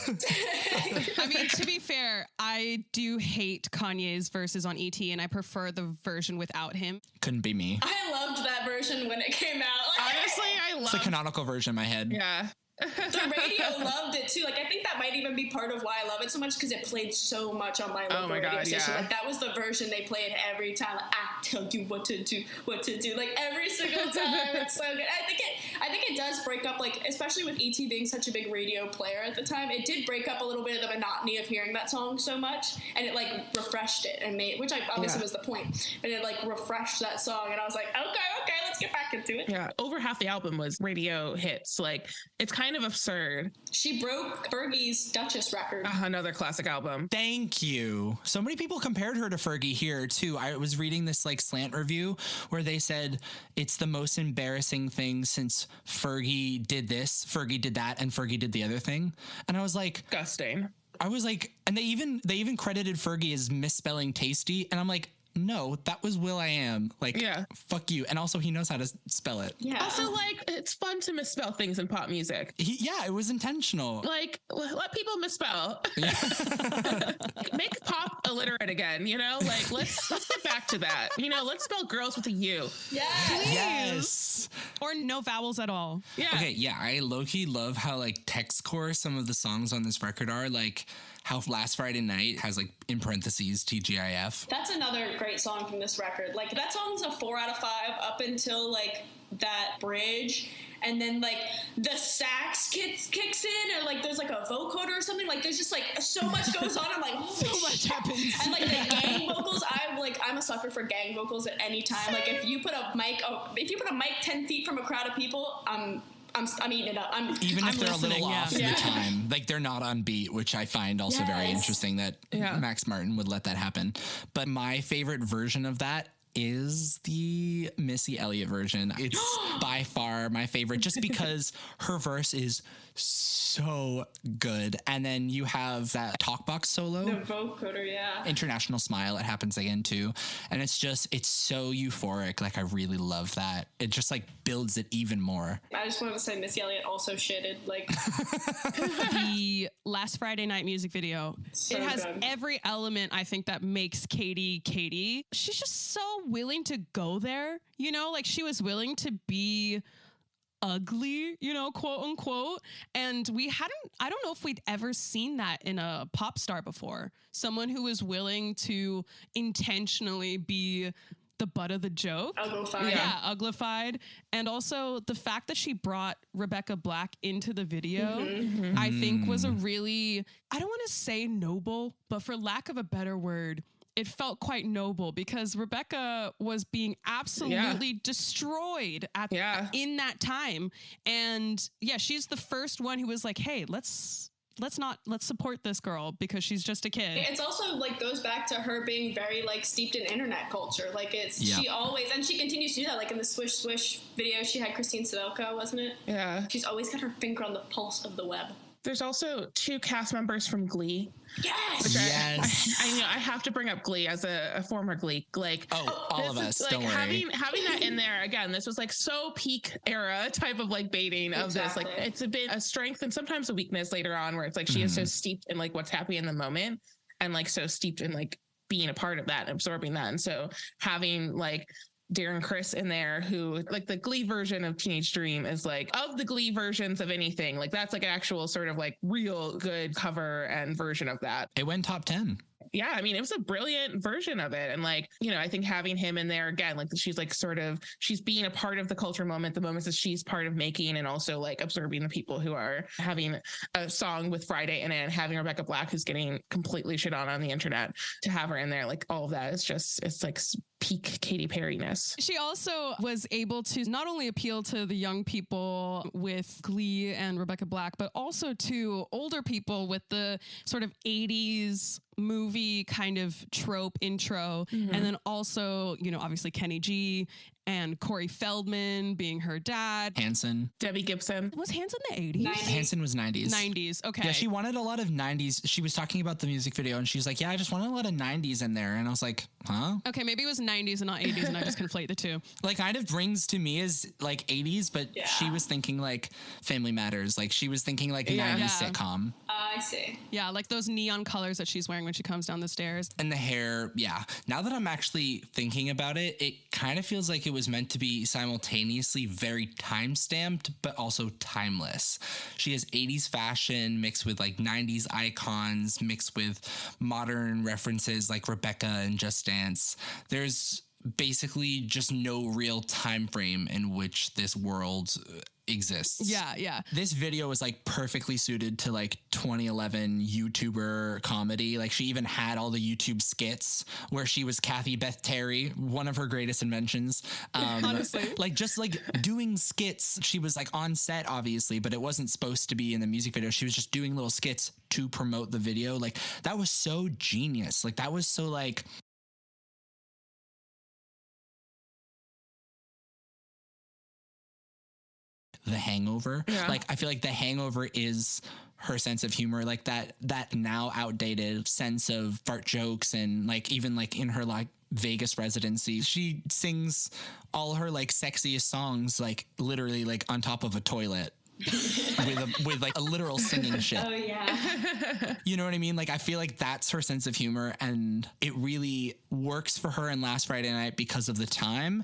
I mean, to be fair, I do hate Kanye's verses on E.T. and I prefer the version without him. Couldn't be me. I loved that version when it came out. Like, Honestly, I love It's the canonical version in my head. Yeah. the radio loved it too. Like, I think that might even be part of why I love it so much, because it played so much on my local radio station. Like, that was the version they played every time. Like, I tell you what to do, like every single time. It's so good. I think it does break up, like, especially with E.T. being such a big radio player at the time, it did break up a little bit of the monotony of hearing that song so much, and it like refreshed it and made, which obviously was the point, and it like refreshed that song, and I was like, okay, let's get back into it. Yeah, over half the album was radio hits. Like, it's kind of absurd. She broke Fergie's Duchess record. Another classic album. Thank you. So many people compared her to Fergie here too. I was reading this like slant review where they said it's the most embarrassing thing since Fergie did this, Fergie did that, and Fergie did the other thing. And I was like, Disgusting. and they even credited Fergie as misspelling tasty. And I'm like, no, that was Will.i.am. Like, fuck you. And also, he knows how to spell it. Yeah. Also, like, it's fun to misspell things in pop music. It was intentional. Like, let people misspell. Make pop illiterate again, you know? Like, let's get back to that. You know, let's spell girls with a U. Yes. Or no vowels at all. Yeah. Okay, yeah, I low-key love how, like, text-core some of the songs on this record are. Like, how Last Friday Night has, like, in parentheses, TGIF. That's another great song from this record. Like, that song's a 4 out of 5 up until, like, that bridge. And then, like, the sax kicks in, or, like, there's, like, a vocoder or something. Like, there's just, like, so much goes on. I'm like, so much happens. And, like, the gang vocals, I'm a sucker for gang vocals at any time. Like, if you put a mic 10 feet from a crowd of people, I'm eating it up. Even if I'm they're a little off yeah. the time, like they're not on beat, which I find also very interesting that Max Martin would let that happen. But my favorite version of that is the Missy Elliott version. It's by far my favorite, just because her verse is so good. And then you have that talkbox solo. The vocoder, yeah. International Smile, it happens again too. And it's so euphoric. Like, I really love that. It just like builds it even more. I just wanted to say Missy Elliott also shitted. Like, The Last Friday Night music video, So it has good. every element I think that makes Katy Katy. She's just so willing to go there, you know, like she was willing to be ugly, you know, quote unquote. And I don't know if we'd ever seen that in a pop star before. Someone who was willing to intentionally be the butt of the joke. Uglified. Yeah, uglified. And also the fact that she brought Rebecca Black into the video, I think was a really, I don't want to say noble, but for lack of a better word, it felt quite noble because Rebecca was being absolutely destroyed in that time. And yeah, she's the first one who was like, hey, let's support this girl because she's just a kid. It's also like goes back to her being very like steeped in internet culture. Like she always, and she continues to do that. Like in the Swish Swish video, she had Christine Sedilka, wasn't it? Yeah. She's always got her finger on the pulse of the web. There's also 2 cast members from Glee. Yes. I know I have to bring up Glee as a former Glee. Like, all of us. Like, don't worry. Having that in there again. This was like so peak era type of like baiting of this. Like, it's been a strength and sometimes a weakness later on, where it's like she is so steeped in like what's happening in the moment, and like so steeped in like being a part of that, and absorbing that, and so having like Darren Criss in there, who like the Glee version of Teenage Dream is like of the Glee versions of anything, like that's like an actual sort of like real good cover and version of that. It went top 10. Yeah, I mean, it was a brilliant version of it. And like, you know, I think having him in there again, like she's like sort of, she's being a part of the culture moment, the moments that she's part of making, and also like absorbing the people who are having a song with Friday in it, and having Rebecca Black, who's getting completely shit on the internet, to have her in there. Like all of that is just, it's like peak Katy Perry-ness. She also was able to not only appeal to the young people with Glee and Rebecca Black, but also to older people with the sort of 80s movie kind of trope intro. And then also, you know, obviously Kenny G and Corey Feldman being her dad. Hanson. Debbie Gibson. Was Hanson the 80s? 90s. Hanson was 90s. 90s, okay. Yeah, she wanted a lot of 90s. She was talking about the music video and she's like, yeah, I just wanted a lot of 90s in there. And I was like, huh? Okay, maybe it was 90s and not 80s and I just conflate the two. Like kind of rings to me as like 80s, but she was thinking like Family Matters. Like she was thinking like 90s sitcom. I see. Yeah, like those neon colors that she's wearing when she comes down the stairs. And the hair, yeah. Now that I'm actually thinking about it, it kind of feels like it was meant to be simultaneously very time-stamped, but also timeless. She has 80s fashion mixed with like 90s icons, mixed with modern references like Rebecca and Just Dance. There's basically just no real time frame in which this world exists. Yeah. This video is like perfectly suited to like 2011 YouTuber comedy. Like she even had all the YouTube skits where she was Kathy Beth Terry, one of her greatest inventions. Honestly. Like just like doing skits. She was like on set obviously, but it wasn't supposed to be in the music video. She was just doing little skits to promote the video. Like that was so genius. Like that was so like The Hangover. Like I feel like The Hangover is her sense of humor, like that now outdated sense of fart jokes, and like even like in her like Vegas residency, she sings all her like sexiest songs like literally like on top of a toilet. with like a literal singing shit. Oh yeah. You know what I mean? Like I feel like that's her sense of humor, and it really works for her in Last Friday Night because of the time.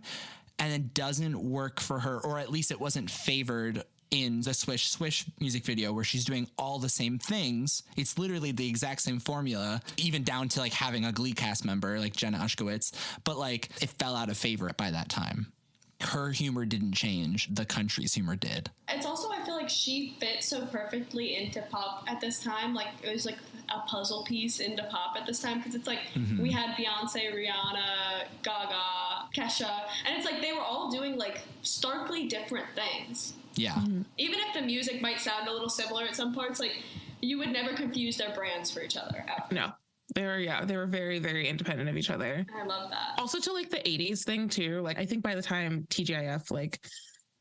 And it doesn't work for her, or at least it wasn't favored in the Swish Swish music video where she's doing all the same things. It's literally the exact same formula, even down to like having a Glee cast member like Jenna Ushkowitz, but like it fell out of favor by that time. Her humor didn't change. The country's humor did. It's also, I feel like she fit so perfectly into pop at this time. Like, it was like a puzzle piece into pop at this time. Because it's like, we had Beyonce, Rihanna, Gaga, Kesha. And it's like, they were all doing like starkly different things. Yeah. Even if the music might sound a little similar at some parts, like, you would never confuse their brands for each other, ever. No. They were very, very independent of each other. I love that. Also to like the 80s thing too. Like I think by the time TGIF, like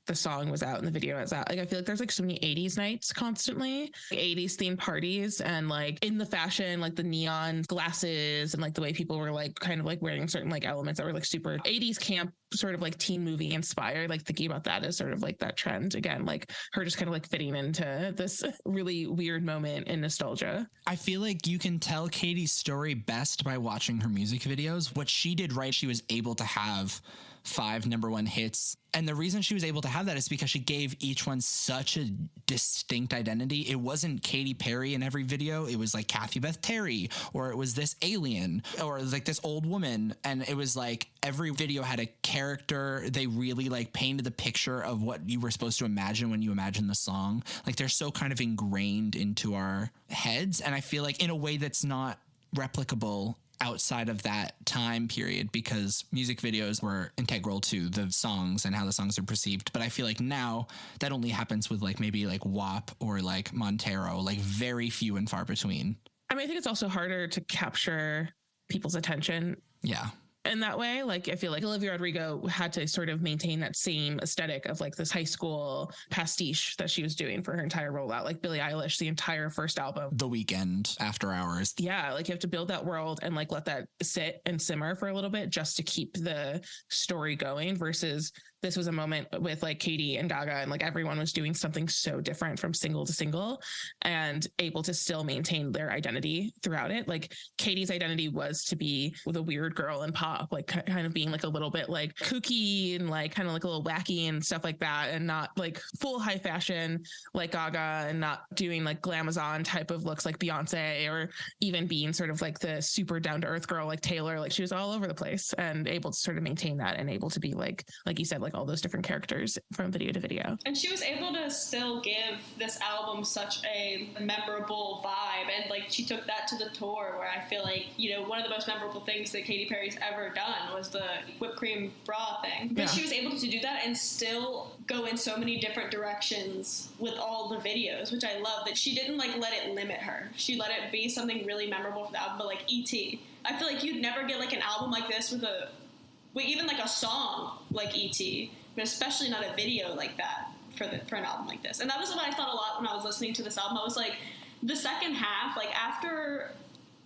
the song was out and the video was out, like I feel like there's like so many 80s nights constantly, like 80s themed parties, and like in the fashion, like the neon glasses and like the way people were like kind of like wearing certain like elements that were like super 80s camp, sort of like teen movie inspired. Like thinking about that as sort of like that trend again, like her just kind of like fitting into this really weird moment in nostalgia. I feel like you can tell Katy's story best by watching her music videos. What she did right, she was able to have 5 #1 hits. And the reason she was able to have that is because she gave each one such a distinct identity. It wasn't Katy Perry in every video. It was like Kathy Beth Terry, or it was this alien, or it was like this old woman. And it was like every video had a character. They really like painted the picture of what you were supposed to imagine when you imagine the song. Like they're so kind of ingrained into our heads. And I feel like in a way that's not replicable outside of that time period, because music videos were integral to the songs and how the songs are perceived. But I feel like now that only happens with like maybe like WAP or like Montero, like very few and far between. I mean, I think it's also harder to capture people's attention. Yeah. In that way, like I feel like Olivia Rodrigo had to sort of maintain that same aesthetic of like this high school pastiche that she was doing for her entire rollout. Like Billie Eilish, the entire first album, The Weeknd, After Hours. Yeah, like you have to build that world and like let that sit and simmer for a little bit just to keep the story going, versus this was a moment with like Katy and Gaga and like everyone was doing something so different from single to single and able to still maintain their identity throughout it. Like Katy's identity was to be the weird girl in pop, like kind of being like a little bit like kooky and like kind of like a little wacky and stuff like that, and not like full high fashion like Gaga, and not doing like glamazon type of looks like Beyonce, or even being sort of like the super down to earth girl like Taylor. Like she was all over the place and able to sort of maintain that and able to be like you said, like all those different characters from video to video. And she was able to still give this album such a memorable vibe, and like she took that to the tour, where I feel like, you know, one of the most memorable things that Katy Perry's ever done was the whipped cream bra thing. But she was able to do that and still go in so many different directions with all the videos, which I love, that she didn't like let it limit her. She let it be something really memorable for the album. But like E.T., I feel like you'd never get like an album like this with even like a song like E.T., but especially not a video like that for an album like this. And that was what I thought a lot when I was listening to this album. I was like, the second half, like after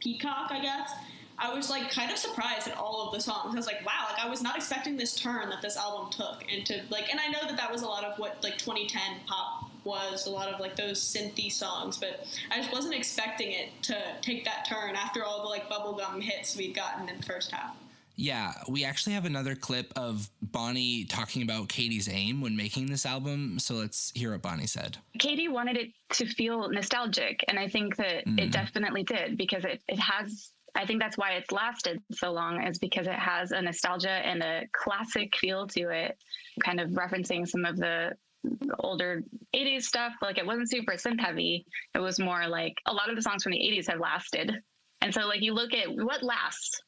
Peacock, I guess, I was like kind of surprised at all of the songs. I was like, wow, like I was not expecting this turn that this album took into like, and I know that was a lot of what like 2010 pop was, a lot of like those synthy songs, but I just wasn't expecting it to take that turn after all the like bubblegum hits we'd gotten in the first half. Yeah, we actually have another clip of Bonnie talking about Katy's aim when making this album. So let's hear what Bonnie said. Katy wanted it to feel nostalgic, and I think that it definitely did, because it has, I think that's why it's lasted so long, is because it has a nostalgia and a classic feel to it, kind of referencing some of the older 80s stuff. Like it wasn't super synth heavy. It was more like a lot of the songs from the 80s have lasted. And so like you look at what lasts,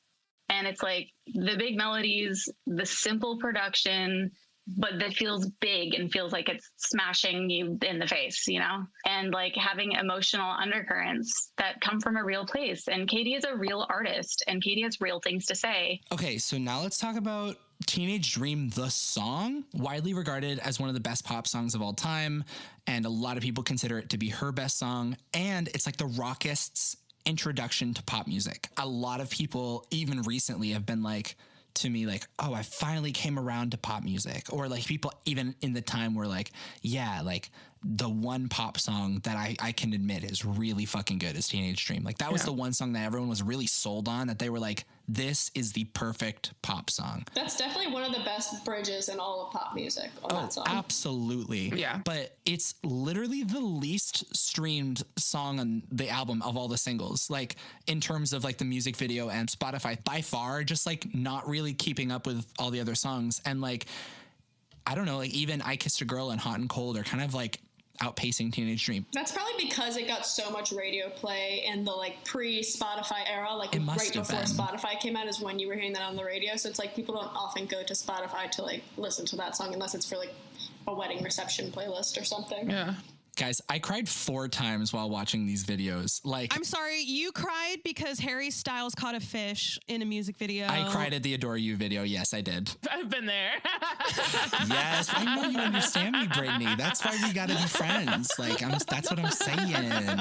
and it's like the big melodies, the simple production, but that feels big and feels like it's smashing you in the face, you know? And like having emotional undercurrents that come from a real place. And Katy is a real artist, and Katy has real things to say. Okay, so now let's talk about Teenage Dream, the song, widely regarded as one of the best pop songs of all time. And a lot of people consider it to be her best song. And it's like the rockists' introduction to pop music. A lot of people even recently have been like to me like, oh, I finally came around to pop music. Or like people even in the time were like, yeah, like the one pop song that I can admit is really fucking good is Teenage Dream. Like that was the one song that everyone was really sold on, that they were like, this is the perfect pop song. That's definitely one of the best bridges in all of pop music on that song. Absolutely. Yeah. But it's literally the least streamed song on the album of all the singles. Like in terms of like the music video and Spotify, by far, just like not really keeping up with all the other songs. And like, I don't know, like even I Kissed a Girl and Hot and Cold are kind of like outpacing Teenage Dream. That's probably because it got so much radio play in the like pre-Spotify era, like right before Spotify came out is when you were hearing that on the radio. So it's like people don't often go to Spotify to like listen to that song unless it's for like a wedding reception playlist or something. Yeah. Guys, I cried 4 times while watching these videos. Like, I'm sorry, you cried because Harry Styles caught a fish in a music video. I cried at the Adore You video. Yes, I did. I've been there. Yes, I know you understand me, Brittany. That's why we gotta be friends. Like, that's what I'm saying.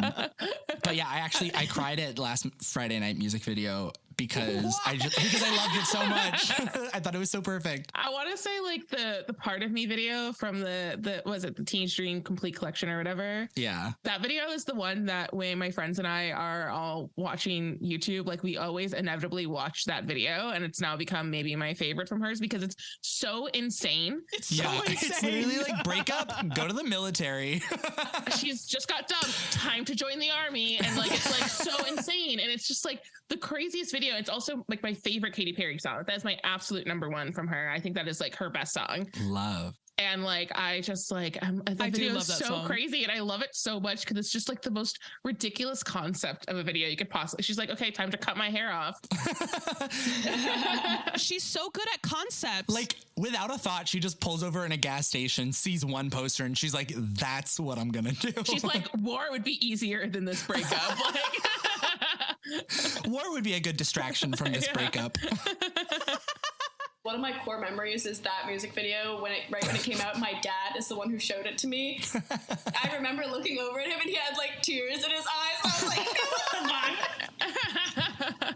But yeah, I cried at last Friday night music video because I loved it so much. I thought it was so perfect. I want to say like the Part of Me video from the was it the Teenage Dream Complete Collection or whatever? Yeah. That video is the one that when my friends and I are all watching YouTube, like we always inevitably watch that video, and it's now become maybe my favorite from hers because it's so insane. It's so insane. It's literally like break up, go to the military. She's just got dumped, time to join the army, and like it's like so insane, and it's just like the craziest video. It's also like my favorite Katy Perry song. That is my absolute number one from her. I think that is like her best song. Love. And like I just like the video is so song. Crazy, and I love it so much because it's just like the most ridiculous concept of a video you could possibly. She's like, okay, time to cut my hair off. She's so good at concepts. Like without a thought, she just pulls over in a gas station, sees one poster, and she's like, "That's what I'm gonna do." She's like, "War would be easier than this breakup." Like, war would be a good distraction from this breakup. One of my core memories is that music video when it came out. My dad is the one who showed it to me. I remember looking over at him and he had like tears in his eyes. I was like, what the fuck?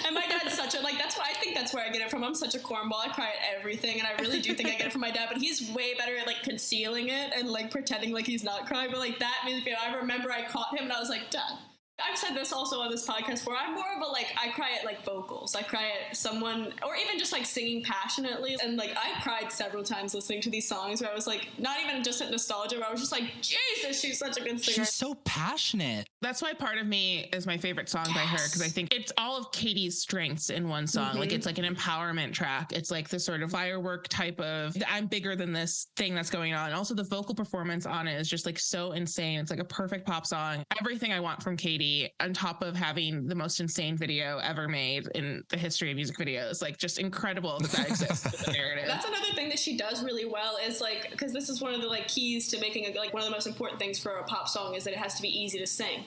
And my dad's such a I think that's where I get it from. I'm such a cornball. I cry at everything, and I really do think I get it from my dad. But he's way better at like concealing it and like pretending like he's not crying. But like that music video, I remember I caught him and I was like, Dad. I've said this also on this podcast where I'm more of a I cry at like vocals. I cry at someone, or even just like singing passionately. And like I cried several times listening to these songs where I was like, not even just at nostalgia, where I was just like, Jesus, she's such a good singer. She's so passionate. That's why Part of Me is my favorite song by her, because I think it's all of Katy's strengths in one song. Mm-hmm. Like it's like an empowerment track. It's like this sort of firework type of I'm bigger than this thing that's going on. And also the vocal performance on it is just like so insane. It's like a perfect pop song. Everything I want from Katy, on top of having the most insane video ever made in the history of music videos. Like just incredible that exists in the narrative. That's another thing that she does really well is like, because this is one of the like keys to making one of the most important things for a pop song is that it has to be easy to sing.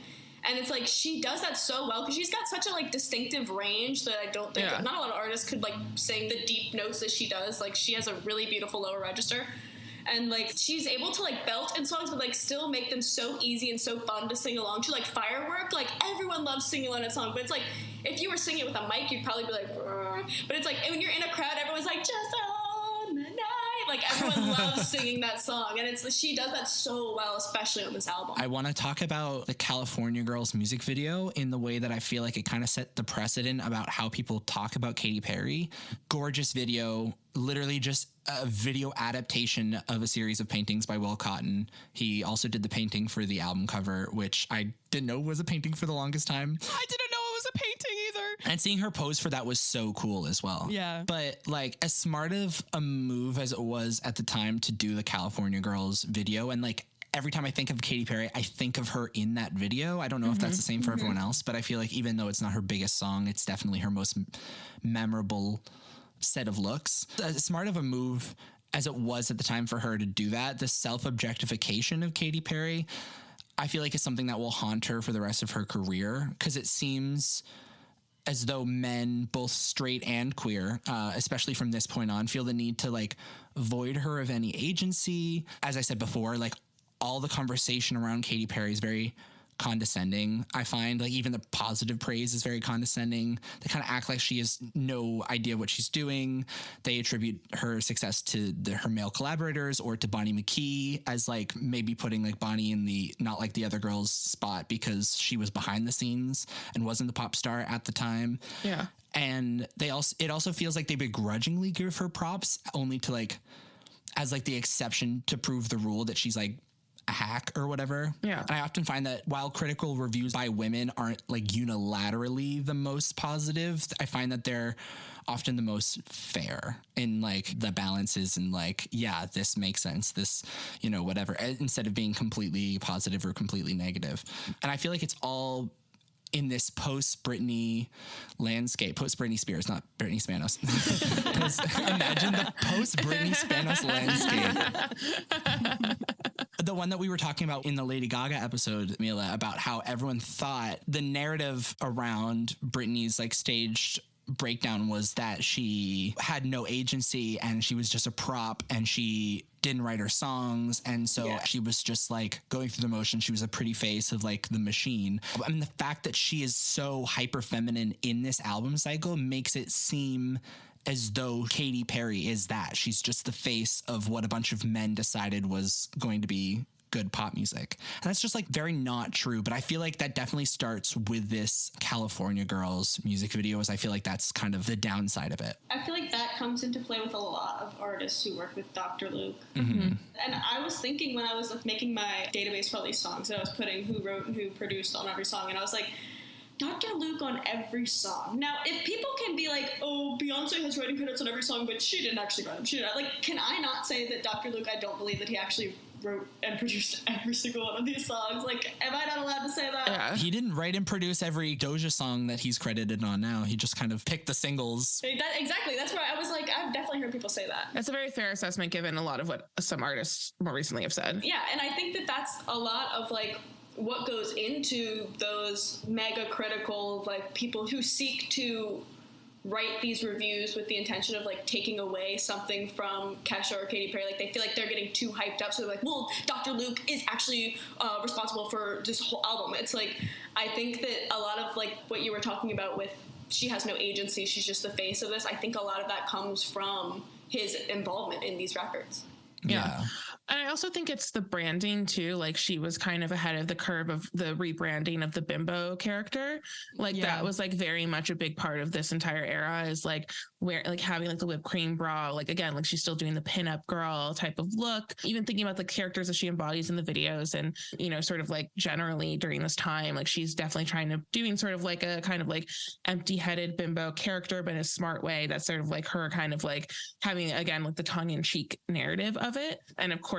And it's like she does that so well because she's got such a like distinctive range that I don't think not a lot of artists could like sing the deep notes that she does. Like she has a really beautiful lower register. And like she's able to like belt in songs but like still make them so easy and so fun to sing along to. Like Firework, like everyone loves singing along that song, but it's like if you were singing it with a mic you'd probably be like but it's like when you're in a crowd everyone's like just on the night, like everyone loves singing that song, and she does that so well, especially on this album. I want to talk about the California Girls music video in the way that I feel like it kind of set the precedent about how people talk about Katy Perry. Gorgeous video, literally just a video adaptation of a series of paintings by Will Cotton. He also did the painting for the album cover, which I didn't know was a painting for the longest time. I didn't know it was a painting either. And seeing her pose for that was so cool as well. Yeah. But like as smart of a move as it was at the time to do the California Girls video, and like every time I think of Katy Perry, I think of her in that video. I don't know if that's the same for everyone else, but I feel like even though it's not her biggest song, it's definitely her most memorable set of looks. As smart of a move as it was at the time for her to do that, the self-objectification of Katy Perry, I feel like is something that will haunt her for the rest of her career, because it seems as though men, both straight and queer, especially from this point on, feel the need to like void her of any agency. As I said before, like all the conversation around Katy Perry is very condescending. I find like even the positive praise is very condescending. They kind of act like she has no idea what she's doing. They attribute her success to her male collaborators or to Bonnie McKee, as like maybe putting like Bonnie in the not like the other girls spot because she was behind the scenes and wasn't the pop star at the time. Yeah. And it also feels like they begrudgingly give her props only to like as like the exception to prove the rule that she's like a hack or whatever. Yeah. And I often find that while critical reviews by women aren't like unilaterally the most positive, I find that they're often the most fair in like the balances and like, yeah, this makes sense. This, you know, whatever, instead of being completely positive or completely negative. And I feel like it's all in this post-Brittany landscape, post-Britney Spears, not Brittany Spanos. Imagine the post-Brittany Spanos landscape. The one that we were talking about in the Lady Gaga episode, Mila, about how everyone thought the narrative around Britney's like staged breakdown was that she had no agency and she was just a prop and she didn't write her songs. And so she was just like going through the motion. She was a pretty face of like the machine. I mean, the fact that she is so hyper feminine in this album cycle makes it seem as though Katy Perry is that. She's just the face of what a bunch of men decided was going to be good pop music. And that's just like very not true. But I feel like that definitely starts with this California Girls music videos. I feel like that's kind of the downside of it. I feel like that comes into play with a lot of artists who work with Dr. Luke. Mm-hmm. And I was thinking when I was making my database for all these songs, that I was putting who wrote and who produced on every song, and I was like, Dr. Luke on every song. Now, if people can be like, oh, Beyonce has writing credits on every song, but she didn't actually write them. She didn't. Like, can I not say that Dr. Luke, I don't believe that he actually wrote and produced every single one of these songs? Like, am I not allowed to say that? Yeah. He didn't write and produce every Doja song that he's credited on now. He just kind of picked the singles. Exactly. That's where I was like, I've definitely heard people say that. That's a very fair assessment given a lot of what some artists more recently have said. Yeah, and I think that that's a lot of like what goes into those mega critical like people who seek to write these reviews with the intention of like taking away something from Kesha or Katy Perry. Like they feel like they're getting too hyped up, so they're like, well, Dr. Luke is actually responsible for this whole album. It's like, I think that a lot of like what you were talking about with she has no agency, she's just the face of this, I think a lot of that comes from his involvement in these records. Yeah. And I also think it's the branding too. Like she was kind of ahead of the curve of the rebranding of the bimbo character. Like that was like very much a big part of this entire era is like where like having like the whipped cream bra, like again, like she's still doing the pinup girl type of look, even thinking about the characters that she embodies in the videos and, you know, sort of like generally during this time, like she's definitely trying to doing sort of like a kind of like empty headed bimbo character, but in a smart way. That's sort of like her kind of like having, again, like the tongue in cheek narrative of it. And of course,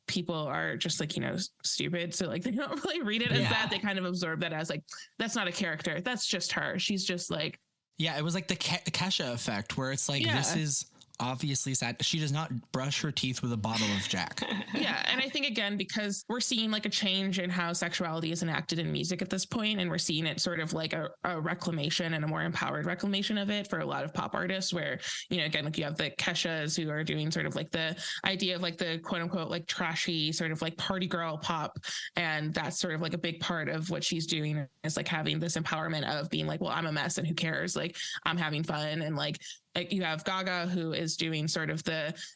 people are just like, you know, stupid. So like they don't really read it as that. They kind of absorb that as like, that's not a character. That's just her. She's just like. Yeah, it was like the Kesha effect where it's like, this is obviously sad. She does not brush her teeth with a bottle of Jack. Yeah. And I think, again, because we're seeing like a change in how sexuality is enacted in music at this point, and we're seeing it sort of like a reclamation and a more empowered reclamation of it for a lot of pop artists where, you know, again, like you have the Keshas who are doing sort of like the idea of like the quote unquote, like trashy sort of like party girl pop. And that's sort of like a big part of what she's doing is like having this empowerment of being like, well, I'm a mess and who cares? Like I'm having fun. And like you have Gaga who is doing sort of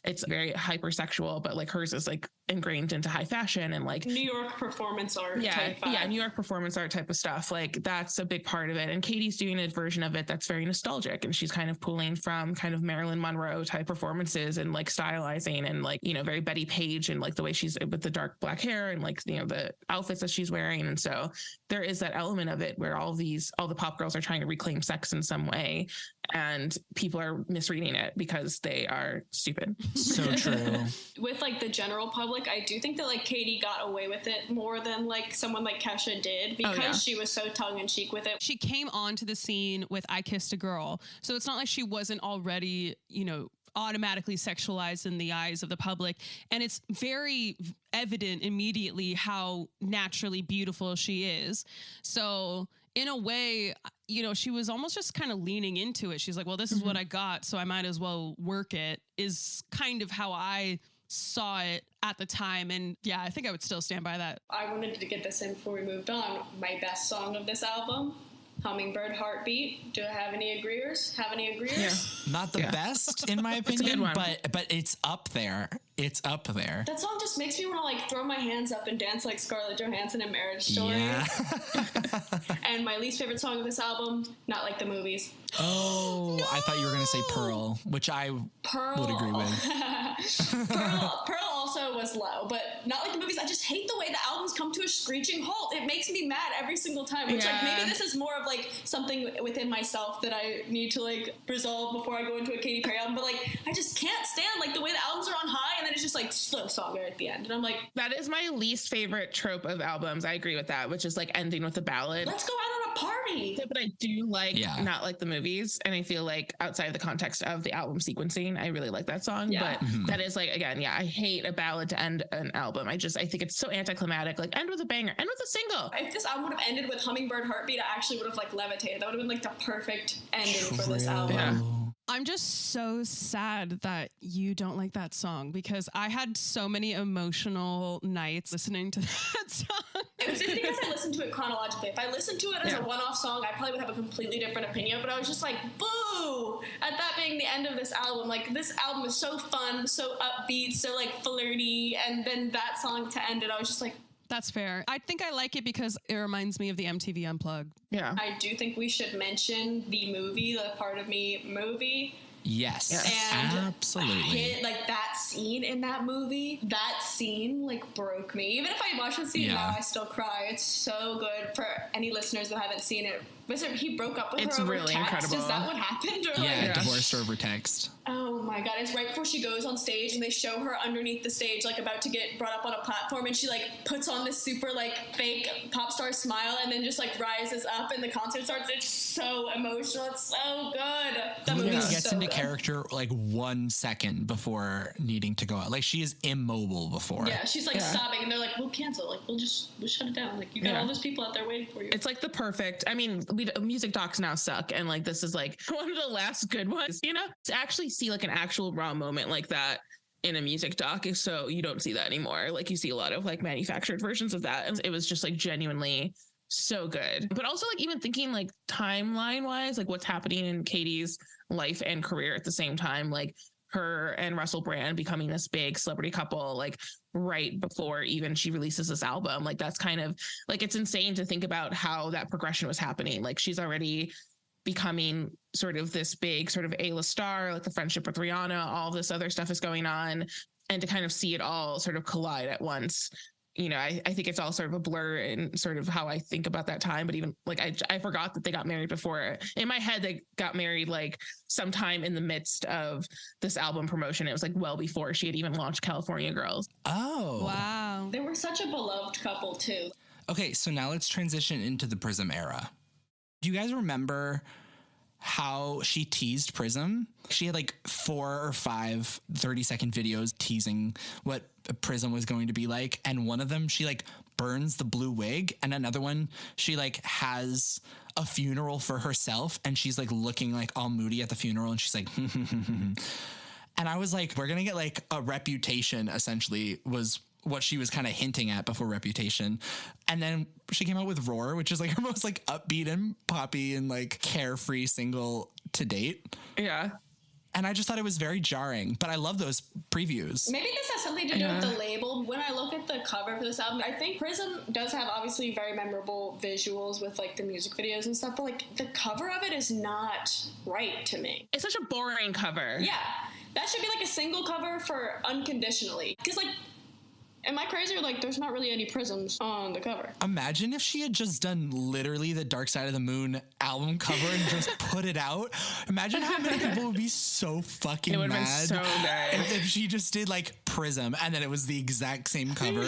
it's very hypersexual, but like hers is like ingrained into high fashion and like New York performance art type vibe. Yeah, New York performance art type of stuff. Like that's a big part of it. And Katy's doing a version of it that's very nostalgic, and she's kind of pulling from kind of Marilyn Monroe type performances and like stylizing and like, you know, very Betty Page and like the way she's with the dark black hair and like, you know, the outfits that she's wearing. And so there is that element of it where all the pop girls are trying to reclaim sex in some way, and people are misreading it because they are stupid. So true. With like the general public, I do think that like Katy got away with it more than like someone like Kesha did because she was so tongue-in-cheek with it. She came onto the scene with I Kissed a Girl, so it's not like she wasn't already, you know, automatically sexualized in the eyes of the public. And it's very evident immediately how naturally beautiful she is. So in a way, you know, she was almost just kind of leaning into it. She's like, well, this is what I got, so I might as well work it, is kind of how I saw it at the time. And yeah, I think I would still stand by that. I wanted to get this in before we moved on. My best song of this album, Hummingbird Heartbeat. Do I have any agreeers? Yeah. Not the best in my opinion, but it's up there. It's up there. That song just makes me want to like throw my hands up and dance like Scarlett Johansson in Marriage Story. Yeah. And my least favorite song of this album, Not Like the Movies. Oh, no! I thought you were going to say Pearl, which I would agree with. Pearl also was low, but Not Like the Movies. I just hate the way the albums come to a screeching halt. It makes me mad every single time, which like maybe this is more of like something within myself that I need to like resolve before I go into a Katy Perry album. But like I just can't stand like the way the albums are on high and then it's just like slow song right at the end. And I'm like, that is my least favorite trope of albums. I agree with that, which is like ending with a ballad. Let's go out on a party. Yeah, but I do like Not Like the Movies, and I feel like outside of the context of the album sequencing, I really like that song. But that is like, again, I hate a ballad to end an album. I think it's so anticlimactic. Like end with a banger, end with a single. If this album would have ended with Hummingbird Heartbeat, I actually would have like levitated. That would have been like the perfect ending for this album. Yeah. I'm just so sad that you don't like that song because I had so many emotional nights listening to that song. It's just because I listened to it chronologically. If I listened to it as a one-off song, I probably would have a completely different opinion, but I was just like, boo! At that being the end of this album, like, this album is so fun, so upbeat, so, like, flirty, and then that song to end it, I was just like, that's fair. I think I like it because it reminds me of the MTV Unplugged. Yeah. I do think we should mention the movie, the Part of Me movie. Yes, and absolutely. Like that scene in that movie, that scene like broke me. Even if I watch the scene now, I still cry. It's so good. For any listeners that haven't seen it, he broke up with her over really text? incredible. Is that what happened? Or Divorced over text. Oh my god, it's right before she goes on stage and they show her underneath the stage like about to get brought up on a platform, and she like puts on this super like fake pop star smile and then just like rises up and the concert starts. It's so emotional. It's so good. The movie gets so into good. character like 1 second before needing to go out. Like she is immobile before. Yeah, she's like sobbing and they're like, we'll cancel. Like we'll shut it down. Like you got all those people out there waiting for you. It's like the perfect, I mean, music docs now suck. And like, this is like one of the last good ones, you know, to actually see like an actual raw moment like that in a music doc. So you don't see that anymore. Like you see a lot of like manufactured versions of that. And it was just like genuinely so good. But also like even thinking like timeline wise, like what's happening in Katy's life and career at the same time, like her and Russell Brand becoming this big celebrity couple, like right before even she releases this album. Like that's kind of like, it's insane to think about how that progression was happening. Like she's already becoming sort of this big sort of A-list star, like the friendship with Rihanna, all this other stuff is going on. And to kind of see it all sort of collide at once, you know, I think it's all sort of a blur in sort of how I think about that time. But even like, I forgot that they got married before. In my head, they got married like sometime in the midst of this album promotion. It was like well before she had even launched California Girls. Oh. Wow. They were such a beloved couple too. Okay, so now let's transition into the Prism era. Do you guys remember how she teased Prism? She had like 4 or 5 30-second videos teasing what Prism was going to be like. And one of them, she like burns the blue wig. And another one, she like has a funeral for herself. And she's like looking like all moody at the funeral. And she's like, and I was like, we're going to get like a Reputation, essentially, was what she was kind of hinting at before Reputation. And then she came out with Roar, which is like her most like upbeat and poppy and like carefree single to date. Yeah. And I just thought it was very jarring, but I love those previews. Maybe this has something to do with the label. When I look at the cover for this album, I think Prism does have obviously very memorable visuals with like the music videos and stuff, but like the cover of it is not right to me. It's such a boring cover. Yeah. That should be like a single cover for Unconditionally. Because like, am I crazy or like there's not really any prisms on the cover? Imagine if she had just done literally the Dark Side of the Moon album cover and just put it out. Imagine how many people would be so fucking mad. It would have been so good. If she just did like Prism and then it was the exact same cover.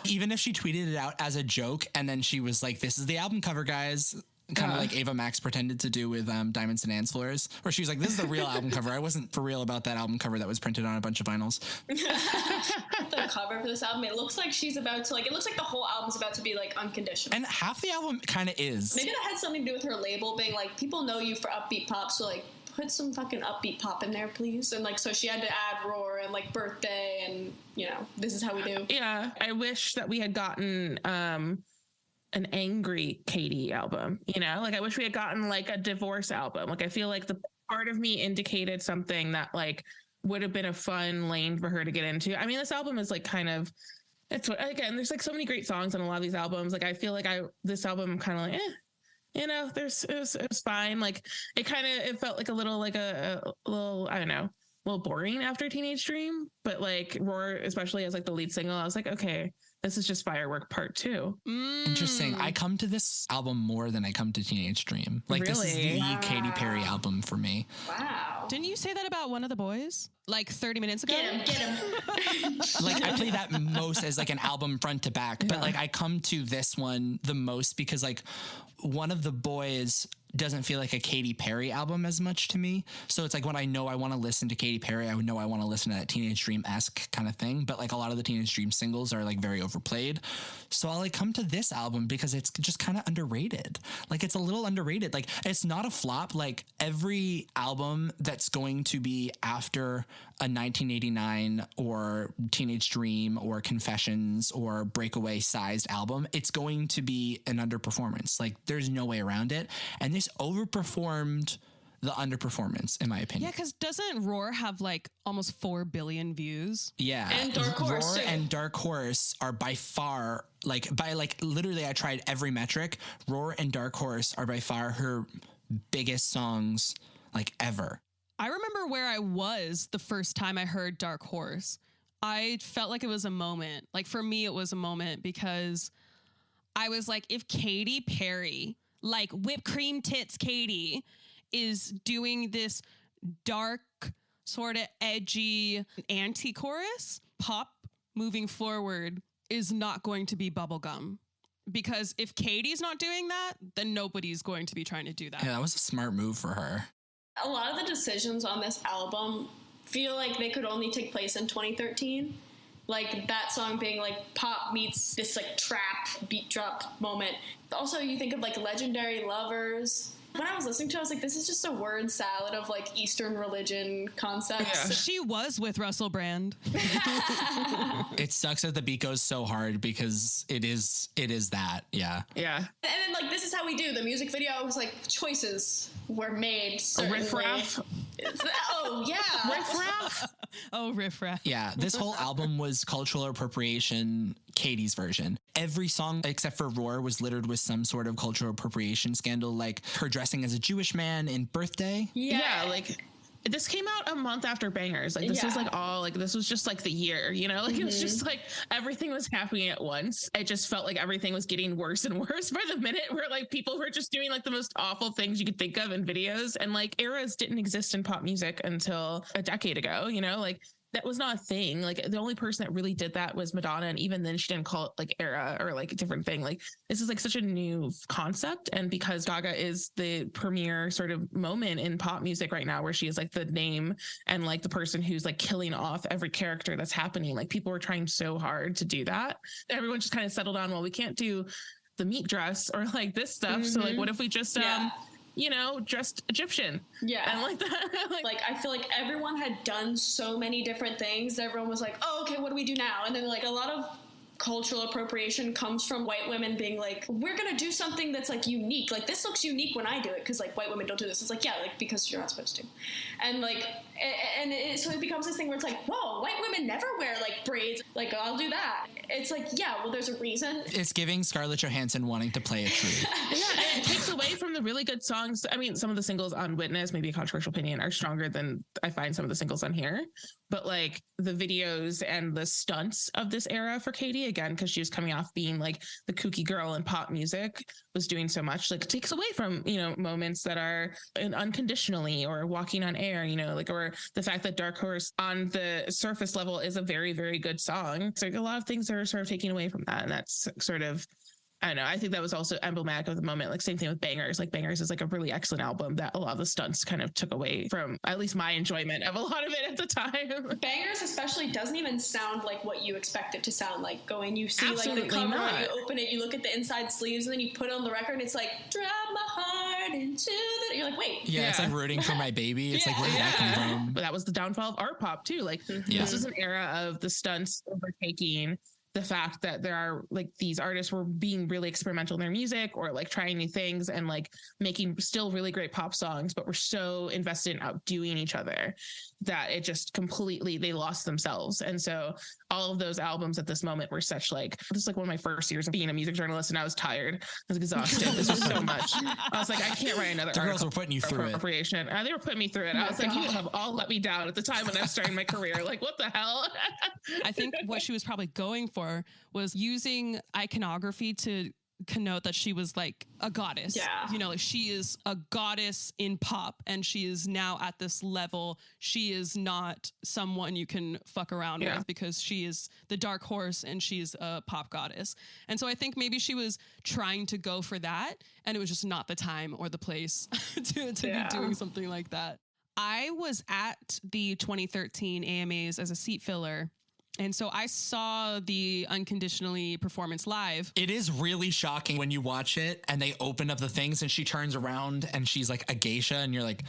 Even if she tweeted it out as a joke and then she was like, this is the album cover, guys. Kind of like Ava Max pretended to do with Diamonds and Dance Floors, where she was like, this is the real album cover. I wasn't for real about that album cover that was printed on a bunch of vinyls. The cover for this album, it looks like she's about to, like, it looks like the whole album's about to be, like, unconditional. And half the album kind of is. Maybe that had something to do with her label being like, people know you for upbeat pop, so, like, put some fucking upbeat pop in there, please. And, like, so she had to add Roar and, like, Birthday and, you know, This Is How We Do. Yeah. I wish that we had gotten, an angry Katy album, you know, like I wish we had gotten like a divorce album. Like I feel like the part of me indicated something that like would have been a fun lane for her to get into. I mean, this album is like kind of, it's again, there's like so many great songs on a lot of these albums. Like I feel like this album kind of like, you know, it was fine. Like it felt like a little like a little, I don't know, a little boring after Teenage Dream, but like Roar, especially as like the lead single, I was like, okay, this is just Firework Part 2. Interesting. I come to this album more than I come to Teenage Dream. Like this is the Katy Perry album for me. Wow. Didn't you say that about One of the Boys like 30 minutes ago? Get him. Like I play that most as like an album front to back, but like I come to this one the most because like One of the Boys doesn't feel like a Katy Perry album as much to me. So it's like when I know I want to listen to Katy Perry, I know I want to listen to that Teenage Dream-esque kind of thing. But like a lot of the Teenage Dream singles are like very overplayed. So I'll like come to this album because it's just kind of underrated. Like it's a little underrated. Like it's not a flop. Like every album that's going to be after a 1989 or Teenage Dream or Confessions or Breakaway sized album, it's going to be an underperformance. Like there's no way around it. And this overperformed the underperformance, in my opinion. Yeah, because doesn't Roar have like almost 4 billion views? Yeah. And Dark Horse. Roar and Dark Horse are by far, literally I tried every metric. Roar and Dark Horse are by far her biggest songs like ever. I remember where I was the first time I heard Dark Horse. I felt like it was a moment. Like for me, it was a moment because I was like, if Katy Perry, like whipped cream tits Katy, is doing this dark, sort of edgy anti-chorus, pop moving forward is not going to be bubblegum. Because if Katy's not doing that, then nobody's going to be trying to do that. Yeah, that was a smart move for her. A lot of the decisions on this album feel like they could only take place in 2013. Like that song being like pop meets this like trap beat drop moment. Also, you think of like Legendary Lovers. When I was listening to it, I was like, this is just a word salad of like Eastern religion concepts. Yeah. She was with Russell Brand. It sucks that the beat goes so hard because it is that. Yeah. Yeah. And then like, this is how we do. The music video was like, choices were made. Riff Raff. Oh, yeah. Riff Raff. Oh, Riff Raff. Yeah. This whole album was cultural appropriation, Katy's version. Every song except for Roar was littered with some sort of cultural appropriation scandal, like her dressing as a Jewish man in Birthday. Yeah. Like this came out a month after Bangers. Like this was like all like, this was just like the year, you know, like it was just like everything was happening at once. It just felt like everything was getting worse and worse by the minute, where like people were just doing like the most awful things you could think of in videos. And like eras didn't exist in pop music until a decade ago, you know, like that was not a thing. Like the only person that really did that was Madonna. And even then she didn't call it like era or like a different thing. Like this is like such a new concept. And because Gaga is the premier sort of moment in pop music right now, where she is like the name and like the person who's like killing off every character that's happening. Like people were trying so hard to do that. Everyone just kind of settled on, well, we can't do the meat dress or like this stuff. So like, what if we just, you know, dressed Egyptian. Yeah. And like that. like, I feel like everyone had done so many different things. Everyone was like, oh, okay, what do we do now? And then like a lot of cultural appropriation comes from white women being like, we're going to do something that's like unique. Like this looks unique when I do it. Cause like white women don't do this. It's like, yeah, like because you're not supposed to. And like, so it becomes this thing where it's like, whoa, white women never wear like braids. Like I'll do that. It's like, yeah, well, there's a reason. It's giving Scarlett Johansson wanting to play a tree. Yeah, and it takes away from the really good songs. I mean, some of the singles on Witness, maybe a controversial opinion, are stronger than I find some of the singles on here. But like the videos and the stunts of this era for Katy, again, because she was coming off being like the kooky girl in pop music, was doing so much, like it takes away from, you know, moments that are Unconditionally or Walking on Air, you know, like, or the fact that Dark Horse on the surface level is a very, very good song. So like, a lot of things are sort of taking away from that. And that's sort of, I don't know. I think that was also emblematic of the moment. Like same thing with Bangers. Like Bangers is like a really excellent album that a lot of the stunts kind of took away from at least my enjoyment of a lot of it at the time. Bangers especially doesn't even sound like what you expect it to sound like. Going, you see Absolutely like the cover, not. you open it, you look at the inside sleeves, and then you put it on the record, and it's like, drop my heart into the... You're like, wait. Yeah, it's like Rooting for My Baby. It's like, where did that come from? But that was the downfall of art pop too. Like this was an era of the stunts overtaking the fact that there are like these artists were being really experimental in their music or like trying new things and like making still really great pop songs, but were so invested in outdoing each other that it just completely, they lost themselves. And so all of those albums at this moment were such like, this is like one of my first years of being a music journalist, and I was tired. I was exhausted. This was so much. I was like, I can't write another The article. girls were putting you through it. Appropriation. They were putting me through it. I was like, you have all let me down at the time when I was starting my career. Like, what the hell? I think what she was probably going for was using iconography to connote that she was like a goddess. Yeah. You know, like she is a goddess in pop and she is now at this level. She is not someone you can fuck around with because she is the dark horse and she's a pop goddess. And so I think maybe she was trying to go for that and it was just not the time or the place to be doing something like that. I was at the 2013 AMAs as a seat filler. And so I saw the Unconditionally performance live. It is really shocking when you watch it and they open up the things and she turns around and she's like a geisha and you're like,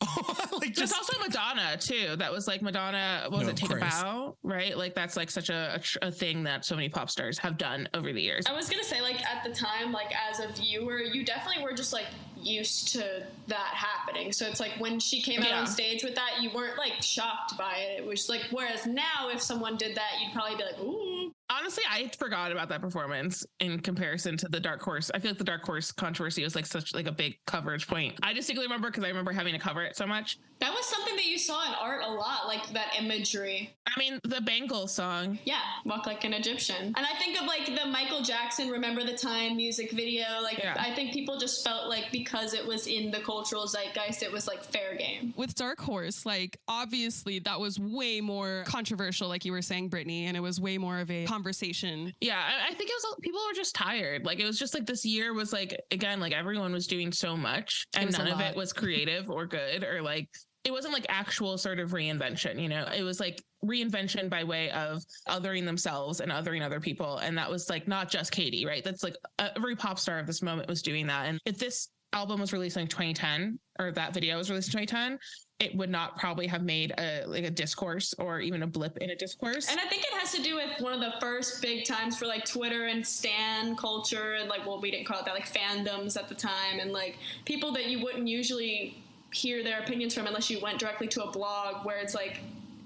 oh, like there's also Madonna too. That was like Madonna, what was it, Take a Bow, right? Like that's like such a thing that so many pop stars have done over the years. I was gonna say, like at the time, like as a viewer, you definitely were just like used to that happening. So it's like when she came out on stage with that, you weren't like shocked by it. It was like, whereas now if someone did that, you'd probably be like, ooh. Honestly, I forgot about that performance in comparison to the Dark Horse. I feel like the Dark Horse controversy was like such like a big coverage point. I distinctly remember because I remember having to cover it so much. That was something that you saw in art a lot, like that imagery. I mean, the Bangles song. Yeah, Walk Like an Egyptian. And I think of like the Michael Jackson Remember the Time music video. Like I think people just felt like because it was in the cultural zeitgeist, it was like fair game. With Dark Horse, like obviously that was way more controversial, like you were saying, Brittany, and it was way more of a conversation. Yeah, I think it was people were just tired. Like it was just like this year was like, again, like everyone was doing so much and none of it was creative or good or like it wasn't like actual sort of reinvention, you know, it was like reinvention by way of othering themselves and othering other people. And that was like not just Katy, right? That's like every pop star of this moment was doing that. And if this album was released in 2010 or that video was released in 2010, it would not probably have made a discourse or even a blip in a discourse. And I think it has to do with one of the first big times for like Twitter and stan culture and like, well, we didn't call it that, like fandoms at the time and like people that you wouldn't usually hear their opinions from unless you went directly to a blog where it's like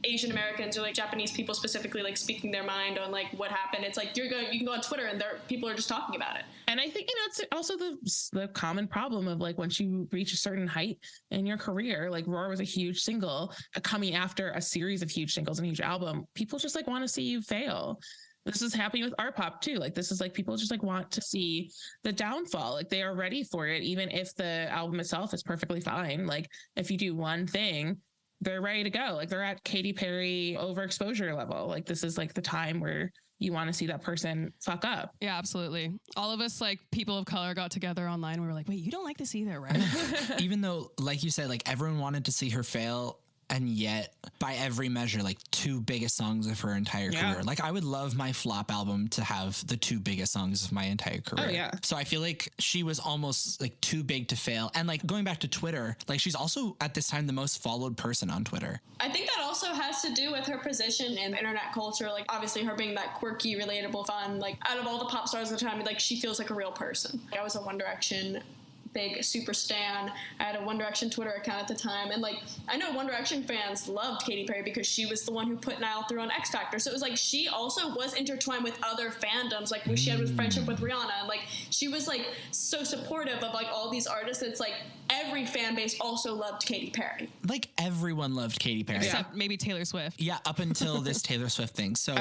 Asian Americans or like Japanese people specifically like speaking their mind on like what happened. It's like you can go on Twitter and people are just talking about it. And I think, you know, it's also the common problem of like once you reach a certain height in your career, like Roar was a huge single coming after a series of huge singles and huge album. People just like want to see you fail. This is happening with art pop too. Like this is like people just like want to see the downfall. Like they are ready for it, even if the album itself is perfectly fine. Like if you do one thing, they're ready to go. Like they're at Katy Perry overexposure level. Like this is like the time where you want to see that person fuck up. Yeah, absolutely. All of us like people of color got together online. We were like, wait, you don't like this either, right? Even though, like you said, like everyone wanted to see her fail. And yet, by every measure, like 2 biggest songs of her entire career. Like, I would love my flop album to have the 2 biggest songs of my entire career. Oh, yeah. So I feel like she was almost like too big to fail. And like going back to Twitter, like she's also at this time the most followed person on Twitter. I think that also has to do with her position in internet culture. Like, obviously, her being that quirky, relatable, fun. Like, out of all the pop stars at the time, like she feels like a real person. I was a One Direction big super stan. I had a One Direction Twitter account at the time, and like I know One Direction fans loved Katy Perry because she was the one who put Niall through on X Factor. So it was like she also was intertwined with other fandoms, like she had with friendship with Rihanna, and like she was like so supportive of like all these artists. It's like every fan base also loved Katy Perry. Like everyone loved Katy Perry, except maybe Taylor Swift. Yeah, up until this Taylor Swift thing. So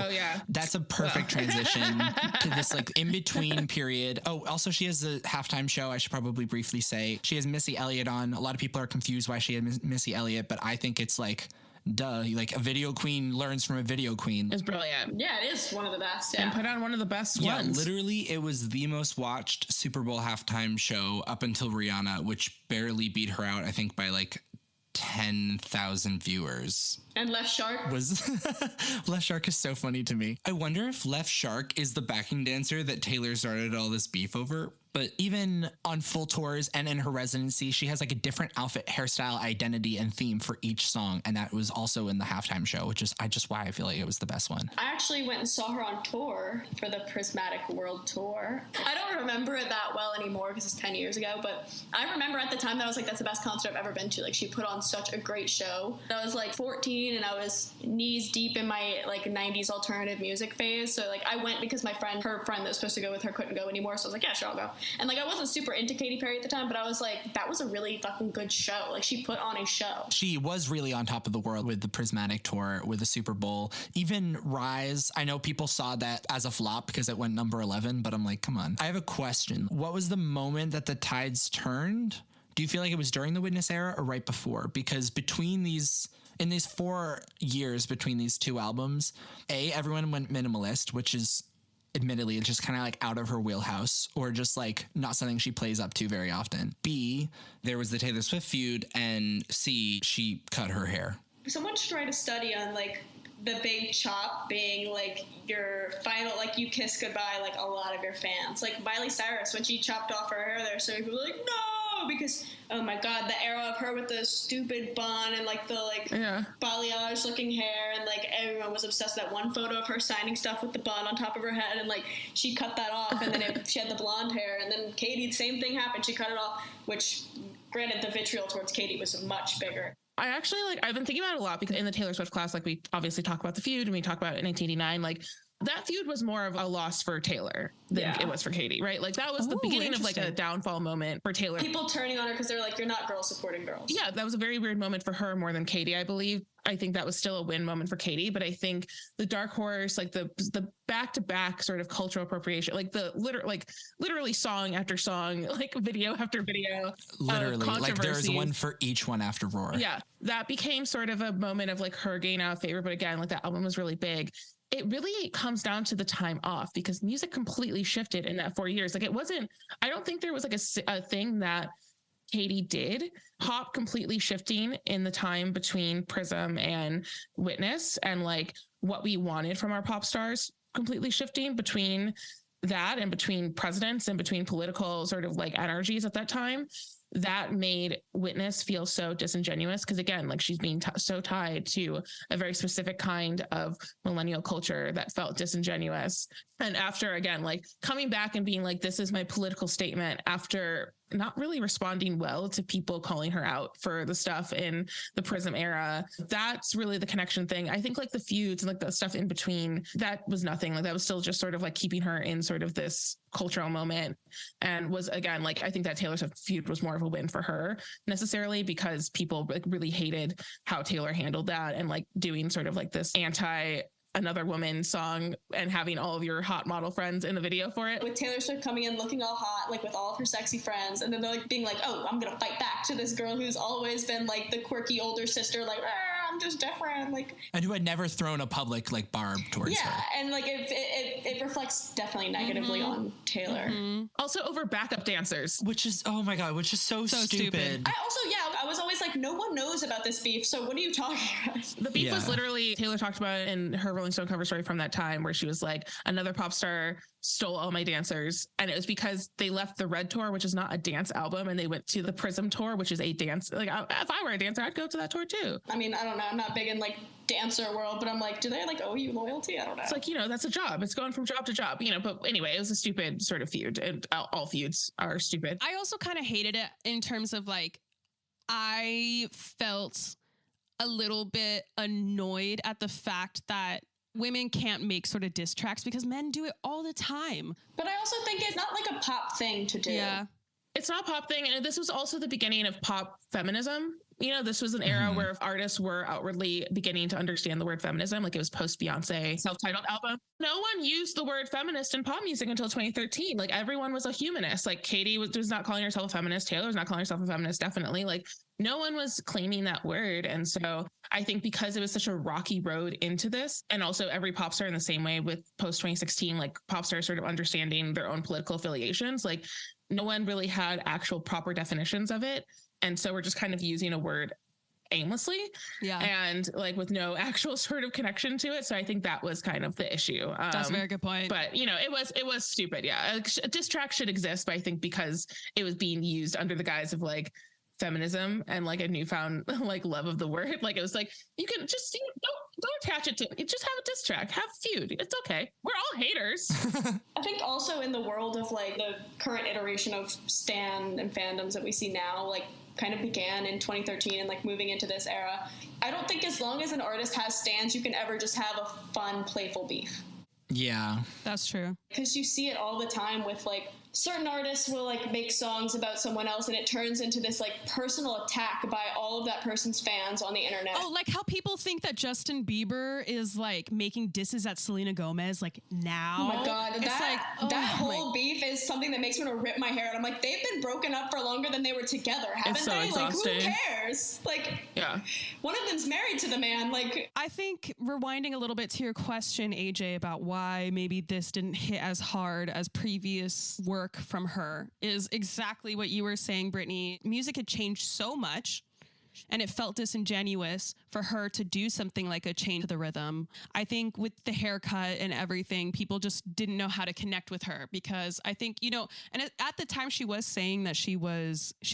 that's a perfect transition to this like in between period. Oh, also she has the halftime show. I should probably briefly say she has Missy Elliott on. A lot of people are confused why she had Missy Elliott, but I think it's like duh, like a video queen learns from a video queen. It's brilliant. Yeah, it is one of the best. And put on one of the best ones. ones. Literally it was the most watched Super Bowl halftime show up until Rihanna, which barely beat her out, I think by like 10,000 viewers. And Left Shark was Left Shark is so funny to me. I wonder if Left Shark is the backing dancer that Taylor started all this beef over. But even on full tours and in her residency, she has like a different outfit, hairstyle, identity, and theme for each song. And that was also in the halftime show, which is why I feel like it was the best one. I actually went and saw her on tour for the Prismatic World Tour. I don't remember it that well anymore because it's 10 years ago, but I remember at the time that I was like, that's the best concert I've ever been to. Like she put on such a great show. I was like 14 and I was knees deep in my like 90s alternative music phase. So like I went because her friend that was supposed to go with her couldn't go anymore. So I was like, yeah, sure, I'll go. And like I wasn't super into Katy Perry at the time, but I was like, that was a really fucking good show. Like she put on a show. She was really on top of the world with the Prismatic tour, with the Super Bowl. Even Rise, I know people saw that as a flop because it went number 11, but I'm like, come on. I have a question. What was the moment that the tides turned? Do you feel like it was during the Witness era or right before? Because in these 4 years between these two albums, everyone went minimalist, which is admittedly just kind of like out of her wheelhouse or just like not something she plays up to very often. B, there was the Taylor Swift feud, and C, she cut her hair. Someone should write a study on like the big chop being like your final, like you kiss goodbye like a lot of your fans. Like Miley Cyrus, when she chopped off her hair there, so people were like, no, because oh my god, the era of her with the stupid bun and like the balayage looking hair, and like everyone was obsessed with that one photo of her signing stuff with the bun on top of her head, and like she cut that off, and then she had the blonde hair, and then Katy, the same thing happened, she cut it off, which granted the vitriol towards Katy was much bigger. I actually I've been thinking about it a lot because in the Taylor Swift class, like we obviously talk about the feud and we talk about it in 1989, like that feud was more of a loss for Taylor than it was for Katy, right? Like that was the beginning of like a downfall moment for Taylor. People turning on her because they're like, you're not girls supporting girls. Yeah, that was a very weird moment for her more than Katy, I believe. I think that was still a win moment for Katy, but I think the Dark Horse, like the back-to-back sort of cultural appropriation, like the literally song after song, like video after video, literally like there's one for each one after Roar. Yeah, that became sort of a moment of like her gaining out of favor. But again, like that album was really big. It really comes down to the time off because music completely shifted in that 4 years. Like it wasn't, I don't think there was like a thing that Katy did. Pop completely shifting in the time between Prism and Witness, and like what we wanted from our pop stars completely shifting between that and between presidents and between political sort of like energies at that time. That made Witness feel so disingenuous because again, like she's being so tied to a very specific kind of millennial culture that felt disingenuous. And after again, like coming back and being like, this is my political statement, after not really responding well to people calling her out for the stuff in the Prism era, that's really the connection thing. I think like the feuds and like the stuff in between, that was nothing. Like that was still just sort of like keeping her in sort of this cultural moment, and was again, like I think that Taylor Swift feud was more of a win for her necessarily because people like really hated how Taylor handled that and like doing sort of like this anti Another Woman song and having all of your hot model friends in the video for it. With Taylor Swift coming in looking all hot, like with all of her sexy friends, and then they're like being like, oh, I'm gonna fight back to this girl who's always been like the quirky older sister, like, I'm just different, like, and who had never thrown a public like barb towards her. Yeah, and like it reflects definitely negatively on Taylor. Also over backup dancers, which is oh my god, which is so stupid. I was always like, no one knows about this beef, so what are you talking about? The beef was literally, Taylor talked about it in her Rolling Stone cover story from that time where she was like, another pop star stole all my dancers, and it was because they left the Red Tour, which is not a dance album, and they went to the Prism Tour, which is a dance. Like if I were a dancer, I'd go to that tour too. I mean, I don't know, I'm not big in like dancer world, but I'm like, do they like owe you loyalty? I don't know. It's like, that's a job. It's going from job to job, but anyway, it was a stupid sort of feud, and all feuds are stupid. I also kind of hated it in terms of like, I felt a little bit annoyed at the fact that women can't make sort of diss tracks because men do it all the time. But I also think it's not like a pop thing to do. Yeah. It's not a pop thing. And this was also the beginning of pop feminism. This was an era where artists were outwardly beginning to understand the word feminism. Like it was post Beyonce self-titled album. No one used the word feminist in pop music until 2013. Like everyone was a humanist. Like Katy was not calling herself a feminist. Taylor was not calling herself a feminist. Definitely. Like no one was claiming that word. And so I think because it was such a rocky road into this, and also every pop star in the same way with post 2016, like pop stars sort of understanding their own political affiliations, like no one really had actual proper definitions of it. And so we're just kind of using a word aimlessly and like with no actual sort of connection to it. So I think that was kind of the issue. That's a very good point. But it was stupid. Yeah. A diss track should exist, but I think because it was being used under the guise of like feminism and like a newfound like love of the word, like it was like, you can just don't attach it to it. Just have a diss track, have a feud. It's okay. We're all haters. I think also in the world of like the current iteration of stan and fandoms that we see now, like kind of began in 2013 and like moving into this era. I don't think as long as an artist has stans, you can ever just have a fun, playful beef. Yeah, that's true. Because you see it all the time with like certain artists will like make songs about someone else and it turns into this like personal attack by all of that person's fans on the internet. Oh, like how people think that Justin Bieber is like making disses at Selena Gomez like now. Oh my God. That whole beef is something that makes me want to rip my hair out. I'm like, they've been broken up for longer than they were together, haven't it's so they? exhausting. Like, who cares? Like, yeah. One of them's married to the man. Like, I think rewinding a little bit to your question, AJ, about why maybe this didn't hit as hard as previous work from her is exactly what you were saying, Brittany. Music had changed so much and it felt disingenuous for her to do something like a change to the rhythm. I think with the haircut and everything, people just didn't know how to connect with her because I think, you know, and at the time she was saying that she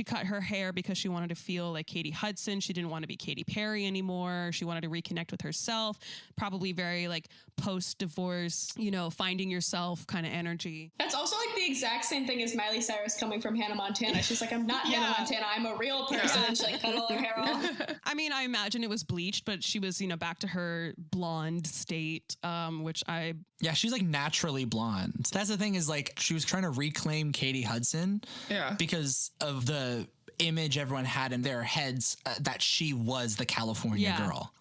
cut her hair because she wanted to feel like Katy Hudson. She didn't want to be Katy Perry anymore. She wanted to reconnect with herself, probably very like post-divorce, you know, finding yourself kind of energy. That's also like the exact same thing as Miley Cyrus coming from Hannah Montana. She's like, I'm not Hannah Montana. I'm a real person. And she like cut all her hair off. I mean, I imagine it was bleached, but she was, you know, back to her blonde state, which Yeah, she's like naturally blonde. That's the thing is like she was trying to reclaim Katy Hudson because of the image everyone had in their heads that she was the California girl.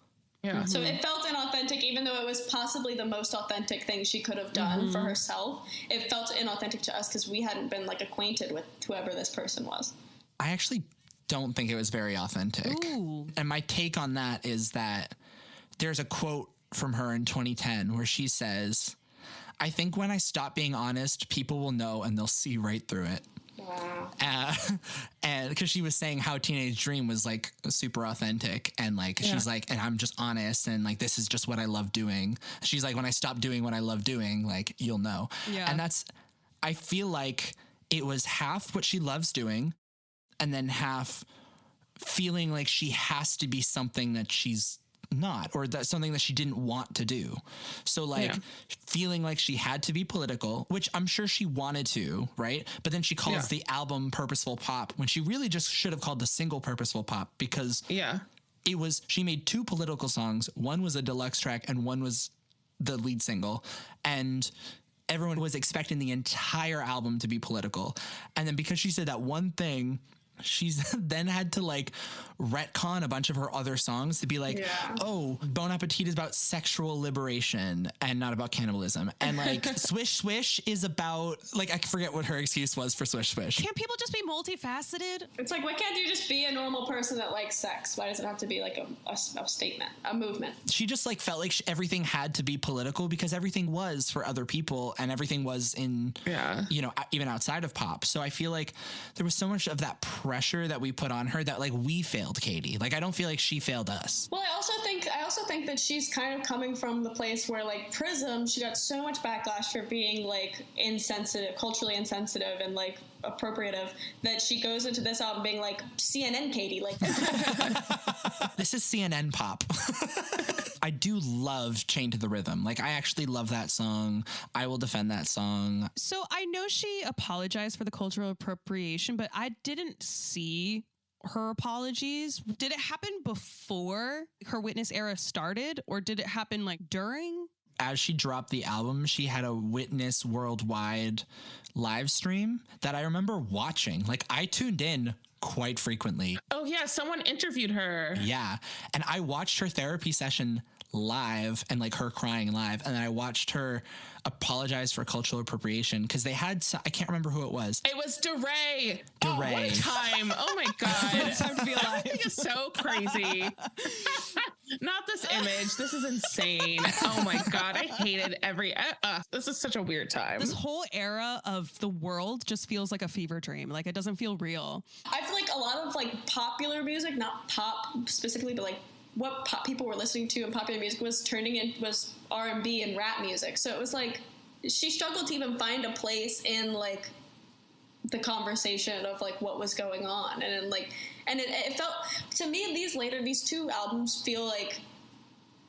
Yeah. So it felt inauthentic, even though it was possibly the most authentic thing she could have done for herself. It felt inauthentic to us because we hadn't been like acquainted with whoever this person was. I actually don't think it was very authentic. Ooh. And my take on that is that there's a quote from her in 2010 where she says, I think when I stop being honest, people will know and they'll see right through it. Wow. And because she was saying how Teenage Dream was like super authentic and like she's like, and I'm just honest and like this is just what I love doing. She's like, when I stop doing what I love doing, like you'll know. Yeah. And I feel like it was half what she loves doing and then half feeling like she has to be something that she's not, or that's something that she didn't want to do. So like feeling like she had to be political, which I'm sure she wanted to, right? But then she calls the album Purposeful Pop when she really just should have called the single Purposeful Pop because she made 2 political songs. One was a deluxe track and one was the lead single. And everyone was expecting the entire album to be political. And then because she said that one thing, she's then had to like retcon a bunch of her other songs to be like, oh, Bon Appetit is about sexual liberation and not about cannibalism. And like Swish Swish is about like, I forget what her excuse was for Swish Swish. Can't people just be multifaceted? It's like, why can't you just be a normal person that likes sex? Why does it have to be like a statement, a movement? She just like felt like everything had to be political because everything was for other people and everything was in, you know, even outside of pop. So I feel like there was so much of that pressure that we put on her that like we failed Katy. Like I don't feel like she failed us. Well, I also think that she's kind of coming from the place where like Prism, she got so much backlash for being like insensitive, culturally insensitive and like appropriative that she goes into this album being like CNN Katy, like this is CNN pop. I do love Chained to the Rhythm. Like I actually love that song. I will defend that song. So I know she apologized for the cultural appropriation, but I didn't see her apologies. Did it happen before her Witness era started or did it happen like during? As she dropped the album, she had a Witness worldwide live stream that I remember watching. Like I tuned in quite frequently. Oh yeah, someone interviewed her. Yeah. And I watched her therapy session live and like her crying live. And then I watched her apologize for cultural appropriation because they had, I can't remember who it was. It was DeRay. DeRay. Oh, what a time. Oh my God. It's time to be alive. Everything is so crazy. Not this image. This is insane. Oh my God. I hated this is such a weird time. This whole era of the world just feels like a fever dream. Like it doesn't feel real. I feel like a lot of like popular music, not pop specifically, but like what pop people were listening to in popular music was R&B and rap music. So it was like she struggled to even find a place in like the conversation of like what was going on. And then like, and it felt to me these 2 albums feel like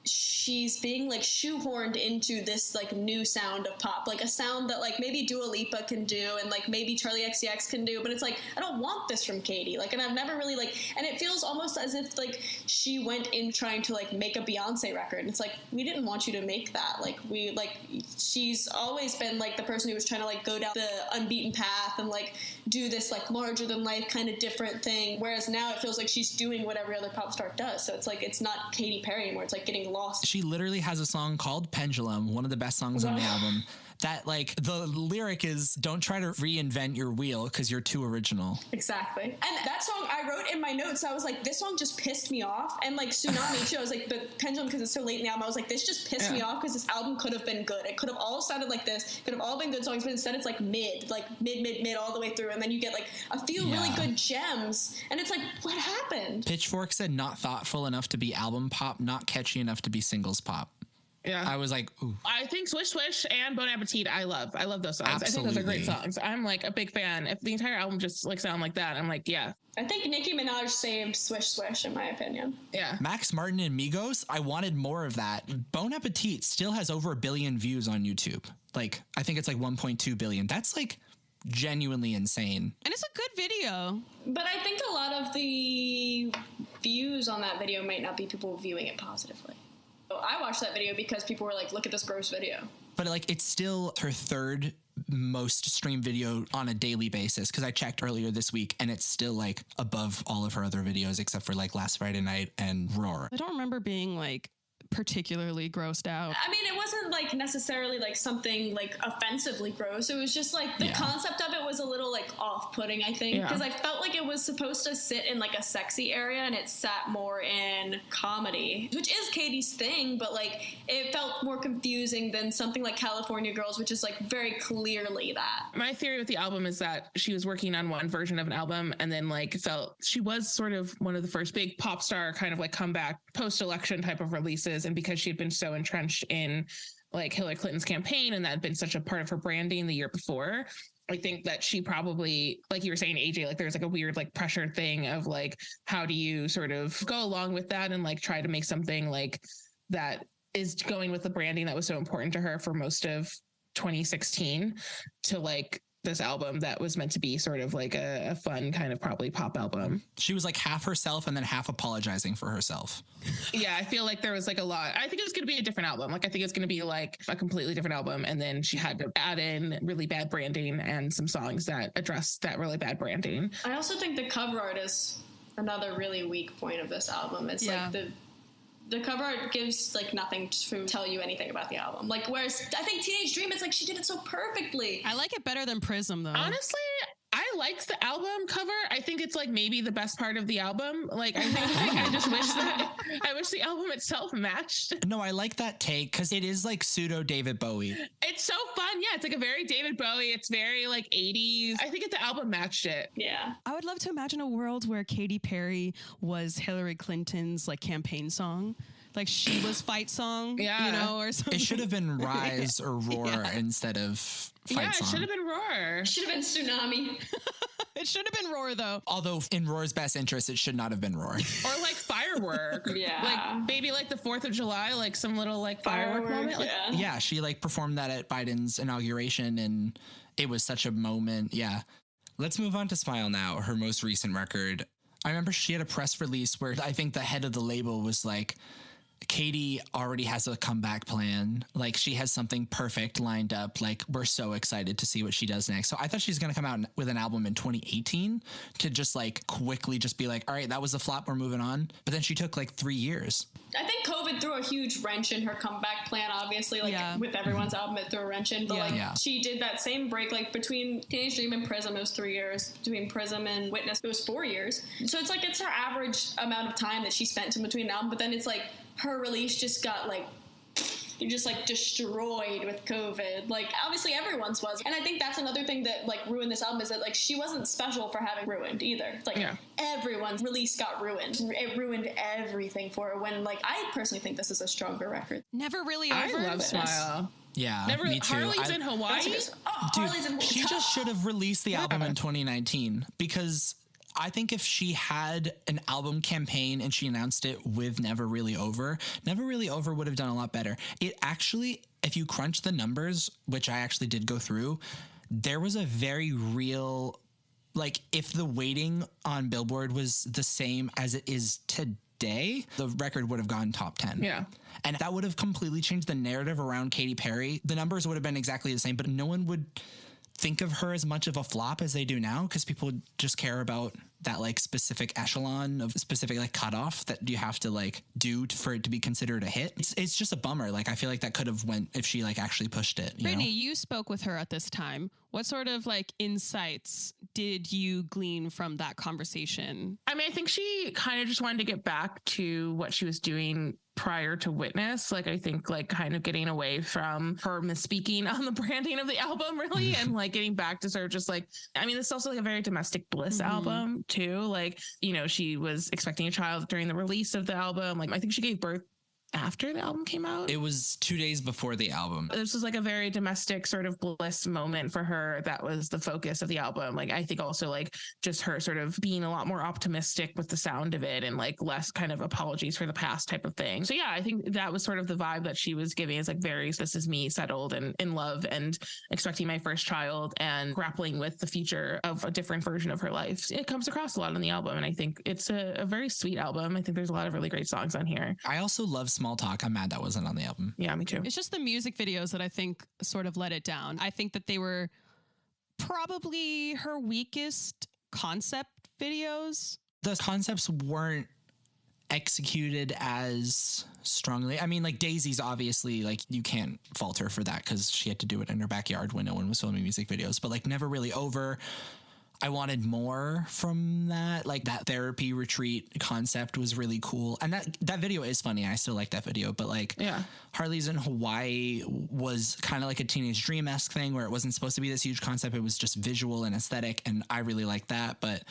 she's being like shoehorned into this like new sound of pop, like a sound that like maybe Dua Lipa can do and like maybe Charli XCX can do, but it's like, I don't want this from Katy. Like, and I've never really like, and it feels almost as if like she went in trying to like make a Beyonce record. And it's like, we didn't want you to make that. Like, we like, she's always been like the person who was trying to like go down the unbeaten path and like do this like larger than life kind of different thing. Whereas now it feels like she's doing what every other pop star does. So it's like, it's not Katy Perry anymore. It's like getting lost. She literally has a song called Pendulum, one of the best songs on the album, that like the lyric is, don't try to reinvent your wheel because you're too original. Exactly. And that song I wrote in my notes, I was like, this song just pissed me off. And like Tsunami too, I was like, the Pendulum, because it's so late in the album, I was like, this just pissed me off because this album could have been good. It could have all sounded like this, could have all been good songs, but instead it's like mid all the way through, and then you get like a few really good gems, and it's like, what happened? Pitchfork said not thoughtful enough to be album pop, not catchy enough to be singles pop. Yeah. I was like, ooh. I think Swish Swish and Bon Appetit, I love those songs. Absolutely. I think those are great songs. I'm like a big fan. If the entire album just like sound like that, I'm like, yeah. I think Nicki Minaj saved Swish Swish, in my opinion. Yeah. Max Martin and Migos, I wanted more of that. Bon Appetit still has over 1 billion views on YouTube. Like, I think it's like 1.2 billion. That's like genuinely insane. And it's a good video. But I think a lot of the views on that video might not be people viewing it positively. I watched that video because people were like, look at this gross video. But like, it's still her third most streamed video on a daily basis, because I checked earlier this week and it's still like above all of her other videos except for like Last Friday Night and Roar. I don't remember being like particularly grossed out. I mean, it wasn't like necessarily like something like offensively gross. It was just like the concept of it was a little like off-putting, I think, because I felt like it was supposed to sit in like a sexy area and it sat more in comedy, which is Katy's thing, but like it felt more confusing than something like California Girls, which is like very clearly that. My theory with the album is that she was working on one version of an album and then like felt she was sort of one of the first big pop star kind of like comeback post-election type of releases. And because she had been so entrenched in like Hillary Clinton's campaign and that had been such a part of her branding the year before, I think that she probably, like you were saying, AJ, like there's like a weird like pressure thing of like, how do you sort of go along with that and like try to make something like that is going with the branding that was so important to her for most of 2016 to like this album that was meant to be sort of like a fun kind of probably pop album. She was like half herself and then half apologizing for herself. Yeah, I feel like there was like a lot. I think it was going to be a different album. Like I think it's going to be like a completely different album. And then she had to add in really bad branding and some songs that address that really bad branding. I also think the cover art is another really weak point of this album. It's like the cover art gives like nothing to tell you anything about the album. Like, whereas I think Teenage Dream, it's like she did it so perfectly. I like it better than Prism, though. Honestly, I liked the album cover. I think it's like maybe the best part of the album. Like I think I just wish that I wish the album itself matched. No, I like that take because it is like pseudo David Bowie. It's so fun. Yeah, it's like a very David Bowie. It's very like 80s. I think the album matched it. Yeah. I would love to imagine a world where Katy Perry was Hillary Clinton's like campaign song. Like she was fight song, you know, or something. It should have been Rise or Roar instead of fight song. It should have been Roar. Should have been Tsunami. It should have been Roar, though. Although in Roar's best interest, it should not have been Roar. Or like Firework. Like maybe like the 4th of July, like some little like firework moment. Like, yeah, she like performed that at Biden's inauguration and it was such a moment. Yeah. Let's move on to Smile Now, her most recent record. I remember she had a press release where I think the head of the label was like, Katy already has a comeback plan. Like she has something perfect lined up. Like we're so excited to see what she does next. So I thought she's going to come out with an album in 2018 to just like quickly just be like, all right, that was a flop. We're moving on. But then she took like 3 years. I think COVID threw a huge wrench in her comeback plan, obviously, like with everyone's album, it threw a wrench in. But she did that same break, like between Teenage Dream and Prism, it was 3 years. Between Prism and Witness, it was 4 years. So it's like, it's her average amount of time that she spent in between an album. But then it's like, her release just got like just like destroyed with COVID. Like obviously everyone's was. And I think that's another thing that like ruined this album is that like she wasn't special for having ruined either. Like everyone's release got ruined. It ruined everything for her when like I personally think this is a stronger record. Never really over. I love Smile. Yeah, me too. Harley's in Hawaii. Dude, Harley's in Hawaii. She just should have released the album in 2019 because I think if she had an album campaign and she announced it with Never Really Over would have done a lot better. It actually, if you crunch the numbers, which I actually did go through, there was a very real, like, if the weighting on Billboard was the same as it is today, the record would have gone top 10. Yeah. And that would have completely changed the narrative around Katy Perry. The numbers would have been exactly the same, but no one would think of her as much of a flop as they do now, because people just care about that like specific echelon of specific like cutoff that you have to like do for it to be considered a hit. It's just a bummer. Like, I feel like that could have went if she like actually pushed it. Brittany, you spoke with her at this time. What sort of like insights did you glean from that conversation? I mean, I think she kind of just wanted to get back to what she was doing prior to Witness. Like, I think like kind of getting away from her misspeaking on the branding of the album, really, and like getting back to sort of just like, I mean, this is also like a very domestic bliss album too. Like, you know, she was expecting a child during the release of the album. Like, I think she gave birth after the album came out. It was 2 days before the album. This was like a very domestic sort of bliss moment for her. That was the focus of the album. Like, I think also like just her sort of being a lot more optimistic with the sound of it and like less kind of apologies for the past type of thing. So yeah, I think that was sort of the vibe that she was giving, is like very, this is me settled and in love and expecting my first child and grappling with the future of a different version of her life. It comes across a lot on the album, and I think it's a very sweet album. I think there's a lot of really great songs on here. I also love Small Talk. I'm mad that wasn't on the album. Yeah, me too. It's just the music videos that I think sort of let it down. I think that they were probably her weakest concept videos. The concepts weren't executed as strongly. I mean, like Daisy's obviously, like, you can't fault her for that because she had to do it in her backyard when no one was filming music videos. But like Never Really Over, I wanted more from that. Like, that therapy retreat concept was really cool. And that video is funny. I still like that video. But like, yeah, Harley's in Hawaii was kind of like a Teenage Dream-esque thing where it wasn't supposed to be this huge concept. It was just visual and aesthetic. And I really liked that. But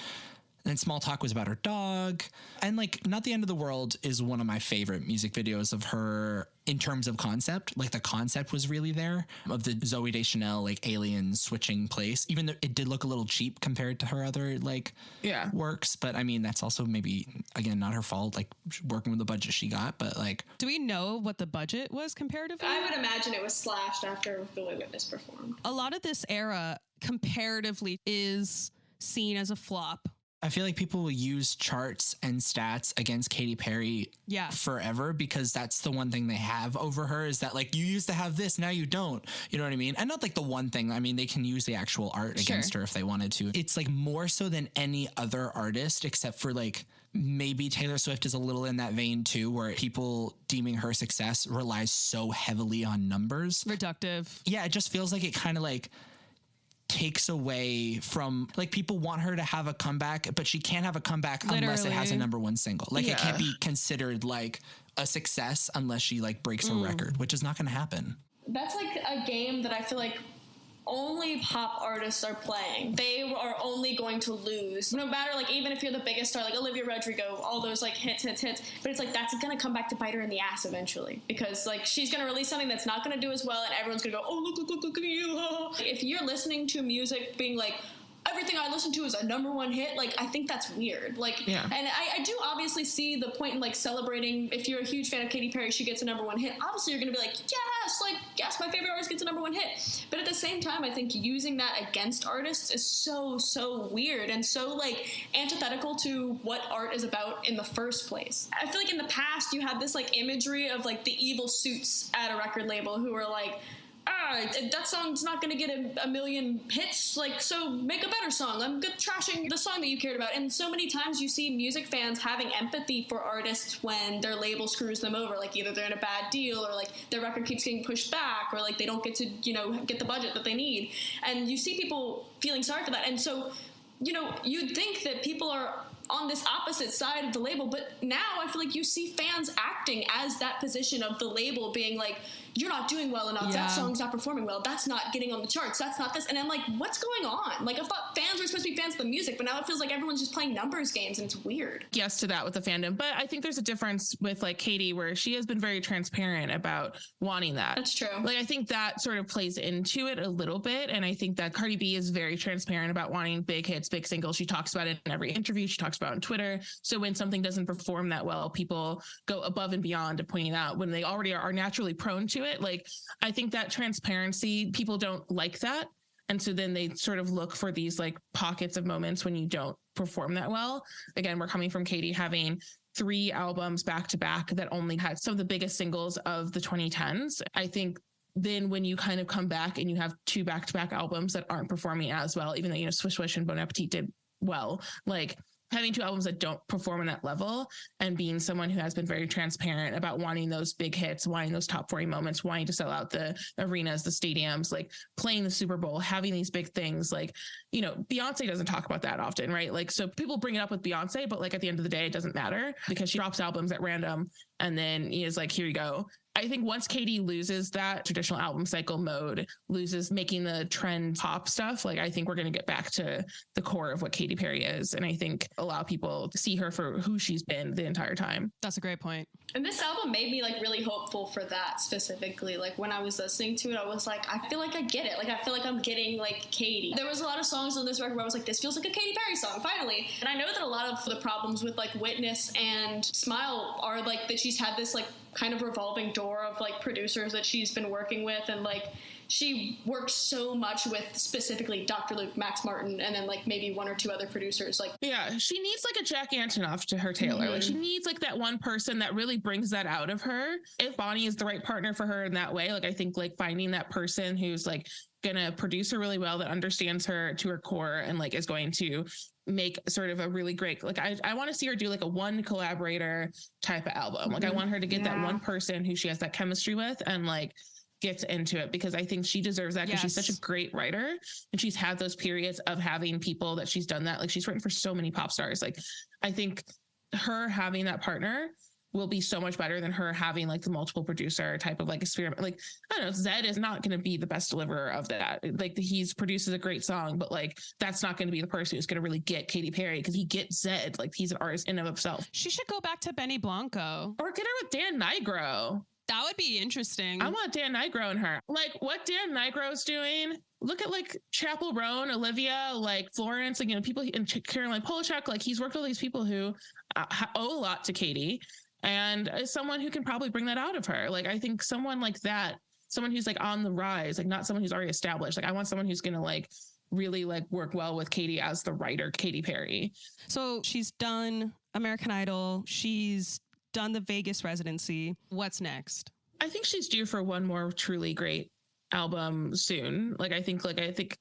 then Small Talk was about her dog. And like, Not the End of the World is one of my favorite music videos of her in terms of concept. Like, the concept was really there of the Zooey Deschanel, like, aliens switching place, even though it did look a little cheap compared to her other like works. But I mean, that's also maybe, again, not her fault, like working with the budget she got. But like, do we know what the budget was comparatively? I would imagine it was slashed after the way Witness performed. A lot of this era comparatively is seen as a flop. I feel like people will use charts and stats against Katy Perry forever, because that's the one thing they have over her, is that like, you used to have this, now you don't. You know what I mean? And not like the one thing. I mean, they can use the actual art against her if they wanted to. It's like more so than any other artist, except for like maybe Taylor Swift is a little in that vein too, where people deeming her success relies so heavily on numbers. Reductive. Yeah, it just feels like it kind of like takes away from, like, people want her to have a comeback, but she can't have a comeback unless it has a #1 single. Like, it can't be considered like a success unless she like breaks a record, which is not going to happen. That's like a game that I feel like only pop artists are playing. They are only going to lose. No matter, like, even if you're the biggest star, like Olivia Rodrigo, all those like hits. But it's like, that's going to come back to bite her in the ass eventually. Because like, she's going to release something that's not going to do as well, and everyone's going to go, oh, look at you. If you're listening to music being like, everything I listen to is a #1 hit, like, I think that's weird. Like, and I do obviously see the point in like celebrating. If you're a huge fan of Katy Perry, she gets a #1 hit. Obviously, you're going to be like, yes, my favorite artist gets a #1 hit. But at the same time, I think using that against artists is so weird and so like antithetical to what art is about in the first place. I feel like in the past, you had this like imagery of like the evil suits at a record label who were like, that song's not going to get a million hits, like, so make a better song. I'm good trashing the song that you cared about. And so many times you see music fans having empathy for artists when their label screws them over, like either they're in a bad deal or like their record keeps getting pushed back or like they don't get to, get the budget that they need. And you see people feeling sorry for that. And so, you'd think that people are on this opposite side of the label, but now I feel like you see fans acting as that position of the label being like, you're not doing well enough. That song's not performing well. That's not getting on the charts. That's not this. And I'm like, what's going on? Like, I thought fans were supposed to be fans of the music, but now it feels like everyone's just playing numbers games, and it's weird. Yes to that with the fandom. But I think there's a difference with like Katy, where she has been very transparent about wanting that. That's true. Like, I think that sort of plays into it a little bit. And I think that Cardi B is very transparent about wanting big hits, big singles. She talks about it in every interview. She talks about it on Twitter. So when something doesn't perform that well, people go above and beyond to point it out when they already are naturally prone to it. Like, I think that transparency, people don't like that. And so then they sort of look for these like pockets of moments when you don't perform that well. Again, we're coming from Katy having 3 albums back to back that only had some of the biggest singles of the 2010s. I think then when you kind of come back and you have 2 back-to-back albums that aren't performing as well, even though, you know, Swish Swish and Bon Appetit did well, like having 2 albums that don't perform on that level and being someone who has been very transparent about wanting those big hits, wanting those top 40 moments, wanting to sell out the arenas, the stadiums, like playing the Super Bowl, having these big things. Like, you know, Beyonce doesn't talk about that often, right? Like, so people bring it up with Beyonce, but like at the end of the day, it doesn't matter because she drops albums at random and then is like, here you go. I think once Katy loses that traditional album cycle mode, loses making the trend pop stuff, like I think we're going to get back to the core of what Katy Perry is. And I think allow people to see her for who she's been the entire time. That's a great point. And this album made me like really hopeful for that specifically. Like when I was listening to it, I was like, I feel like I get it. Like I feel like I'm getting like Katy. There was a lot of songs on this record where I was like, this feels like a Katy Perry song, finally. And I know that a lot of the problems with like Witness and Smile are like that she's had this like kind of revolving door of like producers that she's been working with, and like she works so much with specifically Dr. Luke, Max Martin, and then like maybe 1 or 2 other producers. Like, yeah, she needs like a Jack Antonoff to her Taylor. Mm-hmm. Like she needs like that one person that really brings that out of her. If Bonnie is the right partner for her in that way, like I think like finding that person who's like gonna produce her really well, that understands her to her core and like is going to make sort of a really great, like I want to see her do like a one collaborator type of album. Like I want her to get that one person who she has that chemistry with and like gets into it, because I think she deserves that because she's such a great writer and she's had those periods of having people that she's done that. Like she's written for so many pop stars. Like I think her having that partner will be so much better than her having like the multiple producer type of like experiment. Like, I don't know, Zed is not going to be the best deliverer of that. Like he's produces a great song, but like, that's not going to be the person who's going to really get Katy Perry because he gets Zed. Like he's an artist in and of himself. She should go back to Benny Blanco. Or get her with Dan Nigro. That would be interesting. I want Dan Nigro in her. Like what Dan Nigro's doing. Look at like Chappell Roan, Olivia, like Florence, like, you know, people in Caroline Polachek, like he's worked with all these people who owe a lot to Katy. And as someone who can probably bring that out of her. Like, I think someone like that, someone who's like on the rise, like not someone who's already established. Like I want someone who's going to like really like work well with Katy as the writer, Katy Perry. So she's done American Idol. She's done the Vegas residency. What's next? I think she's due for one more truly great album soon. Like I think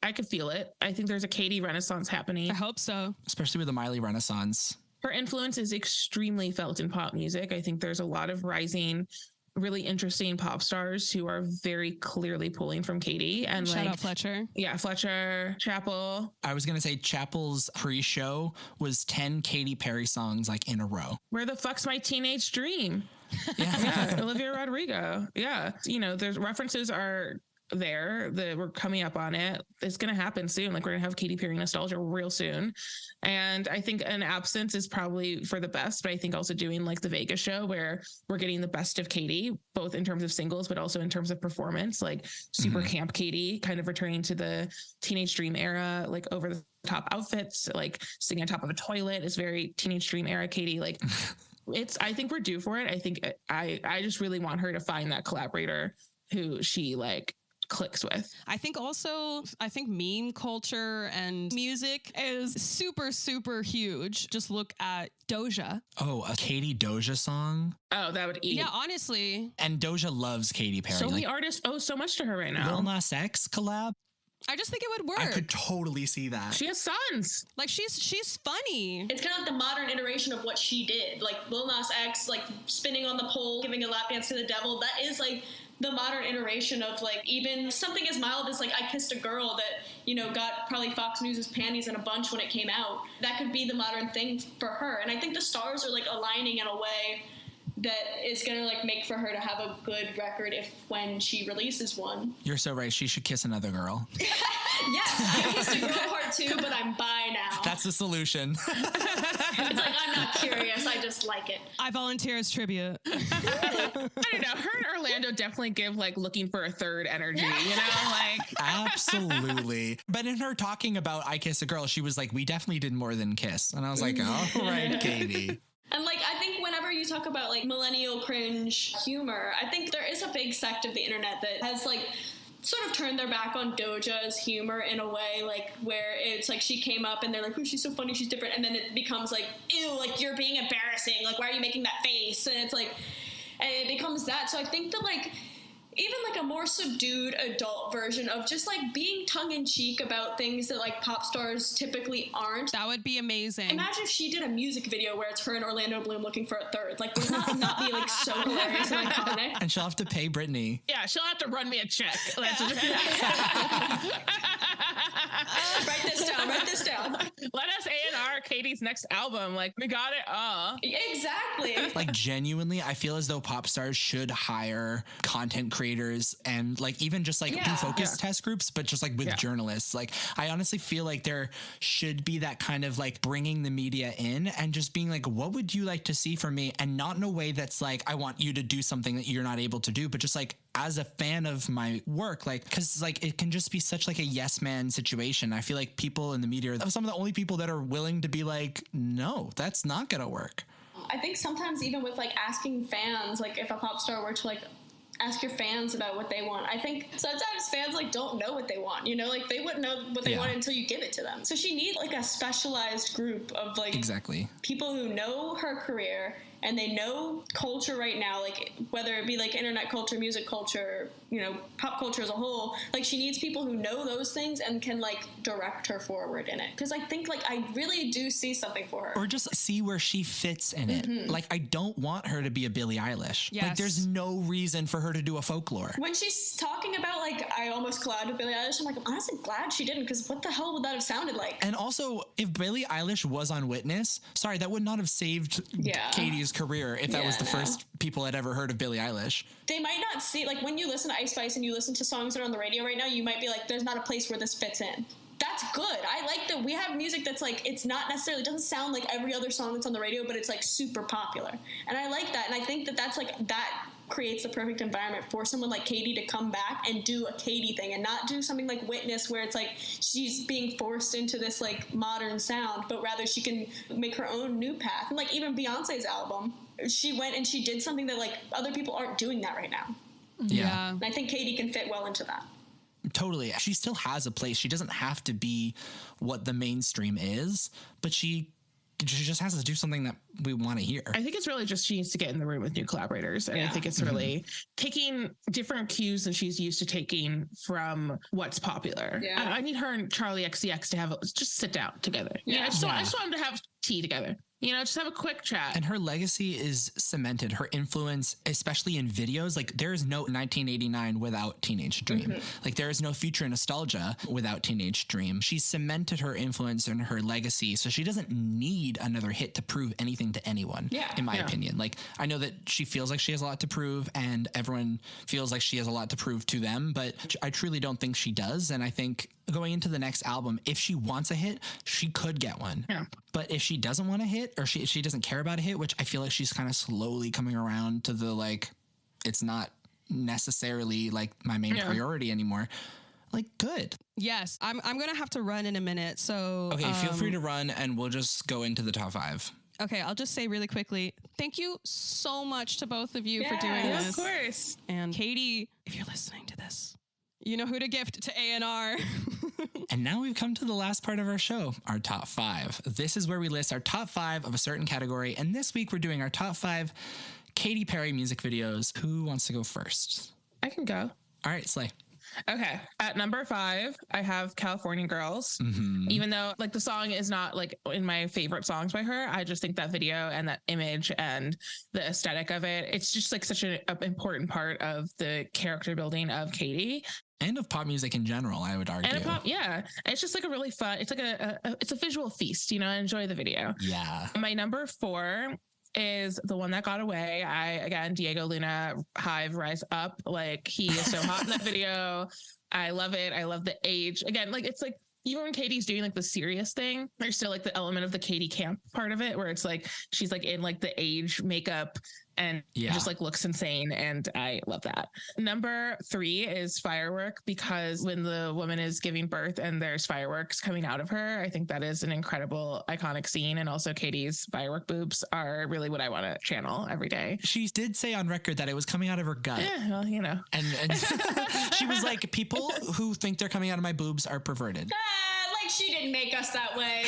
I could feel it. I think there's a Katy renaissance happening. I hope so. Especially with the Miley renaissance. Her influence is extremely felt in pop music. I think there's a lot of rising, really interesting pop stars who are very clearly pulling from Katy. And shout out Fletcher. Yeah, Fletcher, Chappell. I was going to say Chappell's pre-show was 10 Katy Perry songs like in a row. Where the fuck's my teenage dream? Yeah. Olivia Rodrigo. Yeah. You know, there's references are there that we're coming up on it. It's going to happen soon. Like we're going to have Katy Perry nostalgia real soon. And I think an absence is probably for the best, but I think also doing like the Vegas show where we're getting the best of Katy, both in terms of singles, but also in terms of performance, like super camp Katy, kind of returning to the Teenage Dream era, like over the top outfits, like singing on top of a toilet is very Teenage Dream era Katy. Like I think we're due for it. I think I just really want her to find that collaborator who she like clicks with. I think meme culture and music is super, super huge. Just look at Doja. Oh, a Katy Doja song? Oh, that would eat. Yeah, honestly. And Doja loves Katy Perry. So many artists owe so much to her right now. Lil Nas X collab? I just think it would work. I could totally see that. She has sons. Like she's funny. It's kind of like the modern iteration of what she did. Like Lil Nas X, like spinning on the pole, giving a lap dance to the devil. That is like the modern iteration of like even something as mild as like I Kissed a Girl that, you know, got probably Fox News' panties in a bunch when it came out. That could be the modern thing for her. And I think the stars are like aligning in a way that is gonna like make for her to have a good record if when she releases one. You're so right. She should kiss another girl. Yes, I kissed a girl part 2, but I'm bi now. That's the solution. It's like, I'm not curious, I just like it. I volunteer as tribute. I don't know. Her and Orlando definitely give like looking for a third energy, you know, like Absolutely. But in her talking about I Kiss a Girl, she was like, we definitely did more than kiss. And I was like, all right, Katy. And like, I think whenever you talk about like millennial cringe humor, I think there is a big sect of the internet that has like sort of turned their back on Doja's humor in a way, like where it's like she came up and they're like, oh, she's so funny, she's different, and then it becomes like, ew, like you're being embarrassing, like why are you making that face? And it's like, and it becomes that. So I think that like even like a more subdued adult version of just like being tongue-in-cheek about things that like pop stars typically aren't. That would be amazing. Imagine if she did a music video where it's her and Orlando Bloom looking for a third. Like, would not be like so hilarious and iconic? And she'll have to pay Brittany. yeah, she'll have to run me a check. Write this down. Let us A&R Katy's next album. Like, we got it all. Exactly. Like, genuinely, I feel as though pop stars should hire content creators and like even just like do focus test groups, but just like with journalists. Like, I honestly feel like there should be that kind of like bringing the media in and just being like, what would you like to see from me? And not in a way that's like, I want you to do something that you're not able to do, but just like, as a fan of my work, like, because like it can just be such like a yes man situation. I feel like people in the media are some of the only people that are willing to be like, no, that's not gonna work. I think sometimes even with like asking fans, like if a pop star were to like ask your fans about what they want, I think sometimes fans like don't know what they want, you know, like they wouldn't know what they want until you give it to them. So she needs like a specialized group of like people who know her career and they know culture right now, like whether it be like internet culture, music culture, you know, pop culture as a whole. Like she needs people who know those things and can like direct her forward in it. Because I think like I really do see something for her. Or just see where she fits in it. Like I don't want her to be a Billie Eilish. Yes. Like there's no reason for her to do a folklore. When she's talking about like I almost collabed with Billie Eilish, I'm like, I'm honestly glad she didn't, because what the hell would that have sounded like? And also, if Billie Eilish was on Witness, sorry, that would not have saved Katy's career if that was the first people had ever heard of Billie Eilish. They might not see, like when you listen to Ice Spice and you listen to songs that are on the radio right now, you might be like, there's not a place where this fits in. That's good. I like that we have music that's like, it's not necessarily, it doesn't sound like every other song that's on the radio, but it's like super popular. And I like that. And I think that that's like, that creates the perfect environment for someone like Katy to come back and do a Katy thing and not do something like Witness where it's like she's being forced into this like modern sound, but rather she can make her own new path. And like even Beyonce's album, she went and she did something that like other people aren't doing that right now. Yeah. And I think Katy can fit well into that. Totally. She still has a place. She doesn't have to be what the mainstream is, but she just has to do something that we want to hear. I think it's really just she needs to get in the room with new collaborators. And I think it's really taking different cues than she's used to taking from what's popular. Yeah. I need her and Charlie XCX to have just sit down together. Yeah. I just want them to have tea together. You know, just have a quick chat. And her legacy is cemented. Her influence, especially in videos, like there is no 1989 without Teenage Dream. Like there is no Future Nostalgia without Teenage Dream. She's cemented her influence and her legacy, so she doesn't need another hit to prove anything to anyone, in my opinion. Like I know that she feels like she has a lot to prove and everyone feels like she has a lot to prove to them, but I truly don't think she does. And I think going into the next album, if she wants a hit, she could get one. Yeah. But if she doesn't want a hit or she doesn't care about a hit, which I feel like she's kind of slowly coming around to the like, it's not necessarily like my main priority anymore. Like, good. Yes. I'm going to have to run in a minute. So, okay, feel free to run and we'll just go into the top 5. Okay, I'll just say really quickly, thank you so much to both of you for doing this. Of course. And Katy, if you're listening to this, you know who to gift to A&R. And now we've come to the last part of our show, our top 5. This is where we list our top 5 of a certain category. And this week we're doing our top 5 Katy Perry music videos. Who wants to go first? I can go. All right, Slay. Okay. At number 5, I have California Girls. Even though like the song is not like in my favorite songs by her, I just think that video and that image and the aesthetic of it, it's just like such an important part of the character building of Katy. And of pop music in general, I would argue. It's just like a really fun, it's like it's a visual feast, you know, I enjoy the video. Yeah. My number 4 is The One That Got Away. Again, Diego Luna, Hive, Rise Up. Like, he is so hot in that video. I love it. I love the age. Again, like, it's like, even when Katy's doing like the serious thing, there's still like the element of the Katy camp part of it, where it's like she's like in like the age makeup and just like looks insane. And I love that. Number 3 is Firework, because when the woman is giving birth and there's fireworks coming out of her, I think that is an incredible, iconic scene. And also Katy's firework boobs are really what I want to channel every day. She did say on record that it was coming out of her gut. Yeah, well, you know. And she was like, people who think they're coming out of my boobs are perverted. Like, she didn't make us that way.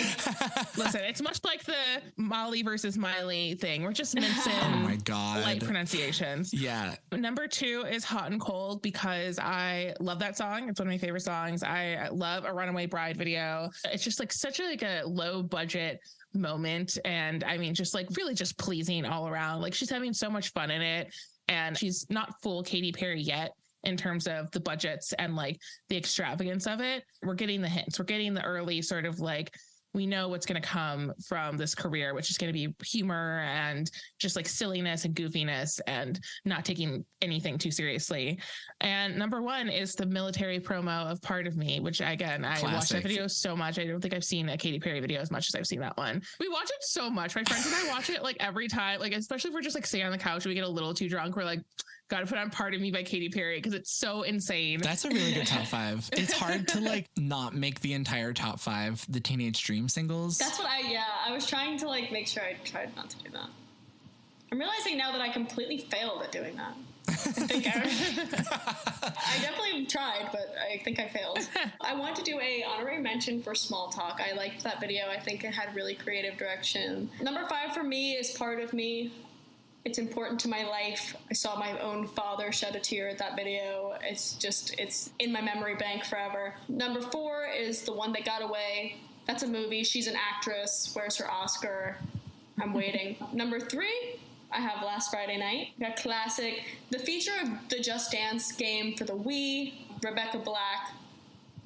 Listen, it's much like the Molly versus Miley thing. We're just mincing oh my God. light pronunciations. Yeah. Number 2 is Hot and Cold, because I love that song. It's one of my favorite songs. I love a Runaway Bride video. It's just like such a low budget moment. And I mean, just like really just pleasing all around. Like, she's having so much fun in it, and she's not full Katy Perry yet in terms of the budgets and like the extravagance of it. We're getting the hints. We're getting the early sort of like, we know what's going to come from this career, which is going to be humor and just like silliness and goofiness and not taking anything too seriously. And number 1 is the military promo of Part of Me, which again, I watched that video so much. I don't think I've seen a Katy Perry video as much as I've seen that one. We watch it so much. My friends and I watch it like every time, like, especially if we're just like sitting on the couch and we get a little too drunk, we're like, got to put on Part of Me by Katy Perry, because it's so insane. That's a really good top 5. It's hard to like not make the entire top 5 the Teenage Dream singles. That's what I was trying to like make sure I tried not to do that. I'm realizing now that I completely failed at doing that. I think I definitely tried, but I think I failed. I want to do a honorary mention for Small Talk. I liked that video. I think it had really creative direction. Number 5 for me is Part of Me. It's important to my life. I saw my own father shed a tear at that video. It's in my memory bank forever. Number 4 is The One That Got Away. That's a movie. She's an actress. Where's her Oscar? I'm waiting. Number 3, I have Last Friday Night. That classic. The feature of the Just Dance game for the Wii, Rebecca Black,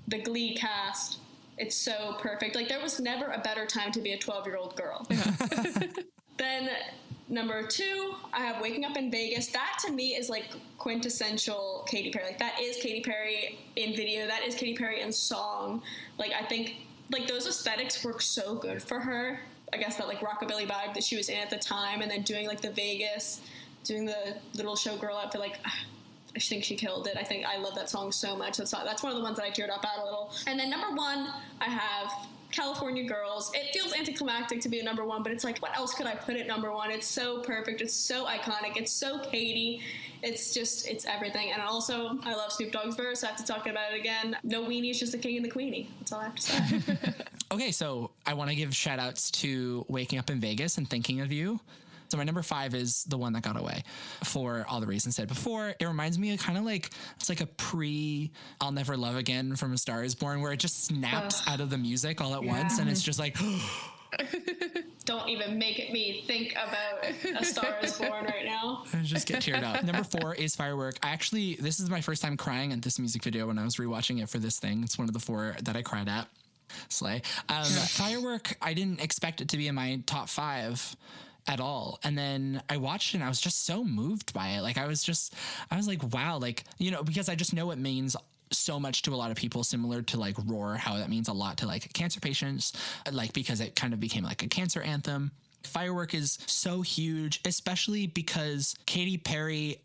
the Glee cast. It's so perfect. Like, there was never a better time to be a 12-year-old girl. Then number 2, I have Waking Up in Vegas. That to me is like quintessential Katy Perry. Like, that is Katy Perry in video. That is Katy Perry in song. Like, I think like those aesthetics work so good for her. I guess that like rockabilly vibe that she was in at the time, and then doing like the Vegas, doing the little showgirl outfit. Like, I think she killed it. I love that song so much. That's one of the ones that I teared up at a little. And then number 1, I have California Girls. It feels anticlimactic to be a number 1, but it's like, what else could I put at number 1? It's so perfect. It's so iconic. It's so Katy. It's everything. And also, I love Snoop Dogg's verse. I have to talk about it again. No weenies, just the king and the queenie. That's all I have to say. Okay, so I want to give shout outs to Waking Up in Vegas and Thinking of You. So my number 5 is The One That Got Away, for all the reasons said before. It reminds me of kind of like, it's like a I'll Never Love Again from A Star Is Born, where it just snaps out of the music all at once, and it's just like... Don't even make me think about A Star Is Born right now. I just get teared up. Number 4 is Firework. This is my first time crying at this music video when I was rewatching it for this thing. It's one of the 4 that I cried at. Slay. Firework, I didn't expect it to be in my top 5 at all. And then I watched it and I was just so moved by it. Like, I was like, wow, like, you know, because I just know it means so much to a lot of people, similar to like Roar, how that means a lot to like cancer patients, like, because it kind of became like a cancer anthem. Firework is so huge, especially because Katy Perry,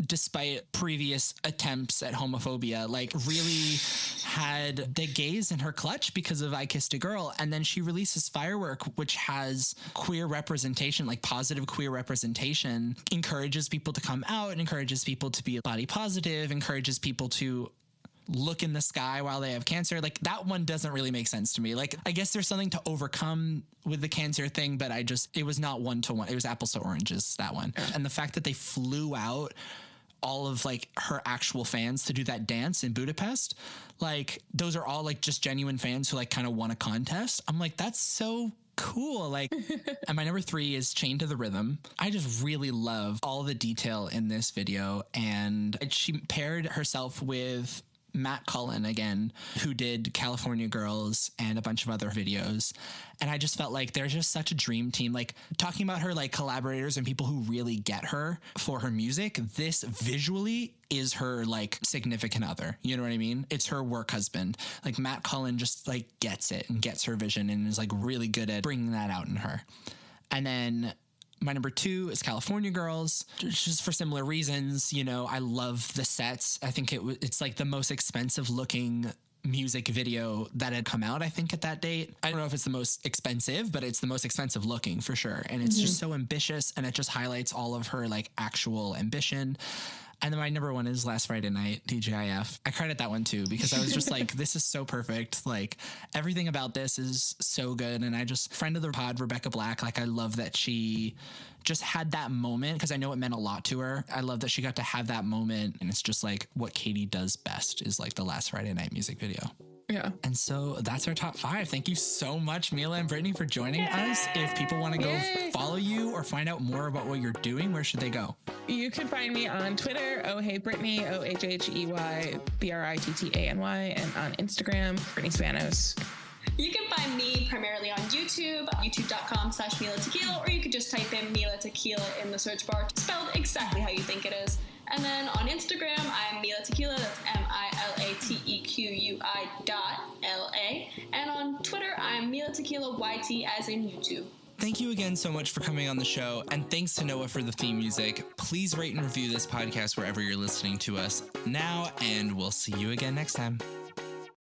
despite previous attempts at homophobia, like really had the gays in her clutch because of I Kissed a Girl. And then she releases Firework, which has queer representation, like positive queer representation, encourages people to come out, encourages people to be body positive, encourages people to look in the sky while they have cancer. Like, that one doesn't really make sense to me. Like, I guess there's something to overcome with the cancer thing, but it was not 1-to-1. It was apples to oranges, that one. And the fact that they flew out all of like her actual fans to do that dance in Budapest, like, those are all like just genuine fans who like kind of won a contest. I'm like, that's so cool. Like, and my number 3 is Chained to the Rhythm. I just really love all the detail in this video. And she paired herself with Matt Cullen again, who did California Girls and a bunch of other videos. And I just felt like they're just such a dream team. Like, talking about her like collaborators and people who really get her for her music, this visually is her like significant other. You know what I mean? It's her work husband. Like, Matt Cullen just like gets it and gets her vision and is like really good at bringing that out in her. And then my number 2 is California Girls, just for similar reasons. You know, I love the sets. I think it's like the most expensive looking music video that had come out, I think, at that date. I don't know if it's the most expensive, but it's the most expensive looking for sure. And it's just so ambitious, and it just highlights all of her like actual ambition. And then my number 1 is Last Friday Night, DJIF. I credit that one too, because I was just like, this is so perfect. Like, everything about this is so good. And I just, friend of the pod, Rebecca Black, like, I love that she just had that moment, because I know it meant a lot to her. I love that she got to have that moment. And it's just like what Katy does best is like the Last Friday Night music video. Yeah. And so that's our top 5. Thank you so much, Mila and Brittany, for joining us. If people want to go follow you or find out more about what you're doing, where should they go? You can find me on Twitter, Oh Hey Brittany, OHHEY BRITTANY, and on Instagram, Brittany Spanos. You can find me primarily on YouTube, youtube.com/Mila Tequila, or you could just type in Mila Tequila in the search bar, spelled exactly how you think it is. And then on Instagram, I'm Mila Tequila, that's MILATEQUI.LA. And on Twitter, I'm Mila Tequila YT, as in YouTube. Thank you again so much for coming on the show, and thanks to Noah for the theme music. Please rate and review this podcast wherever you're listening to us now, and we'll see you again next time.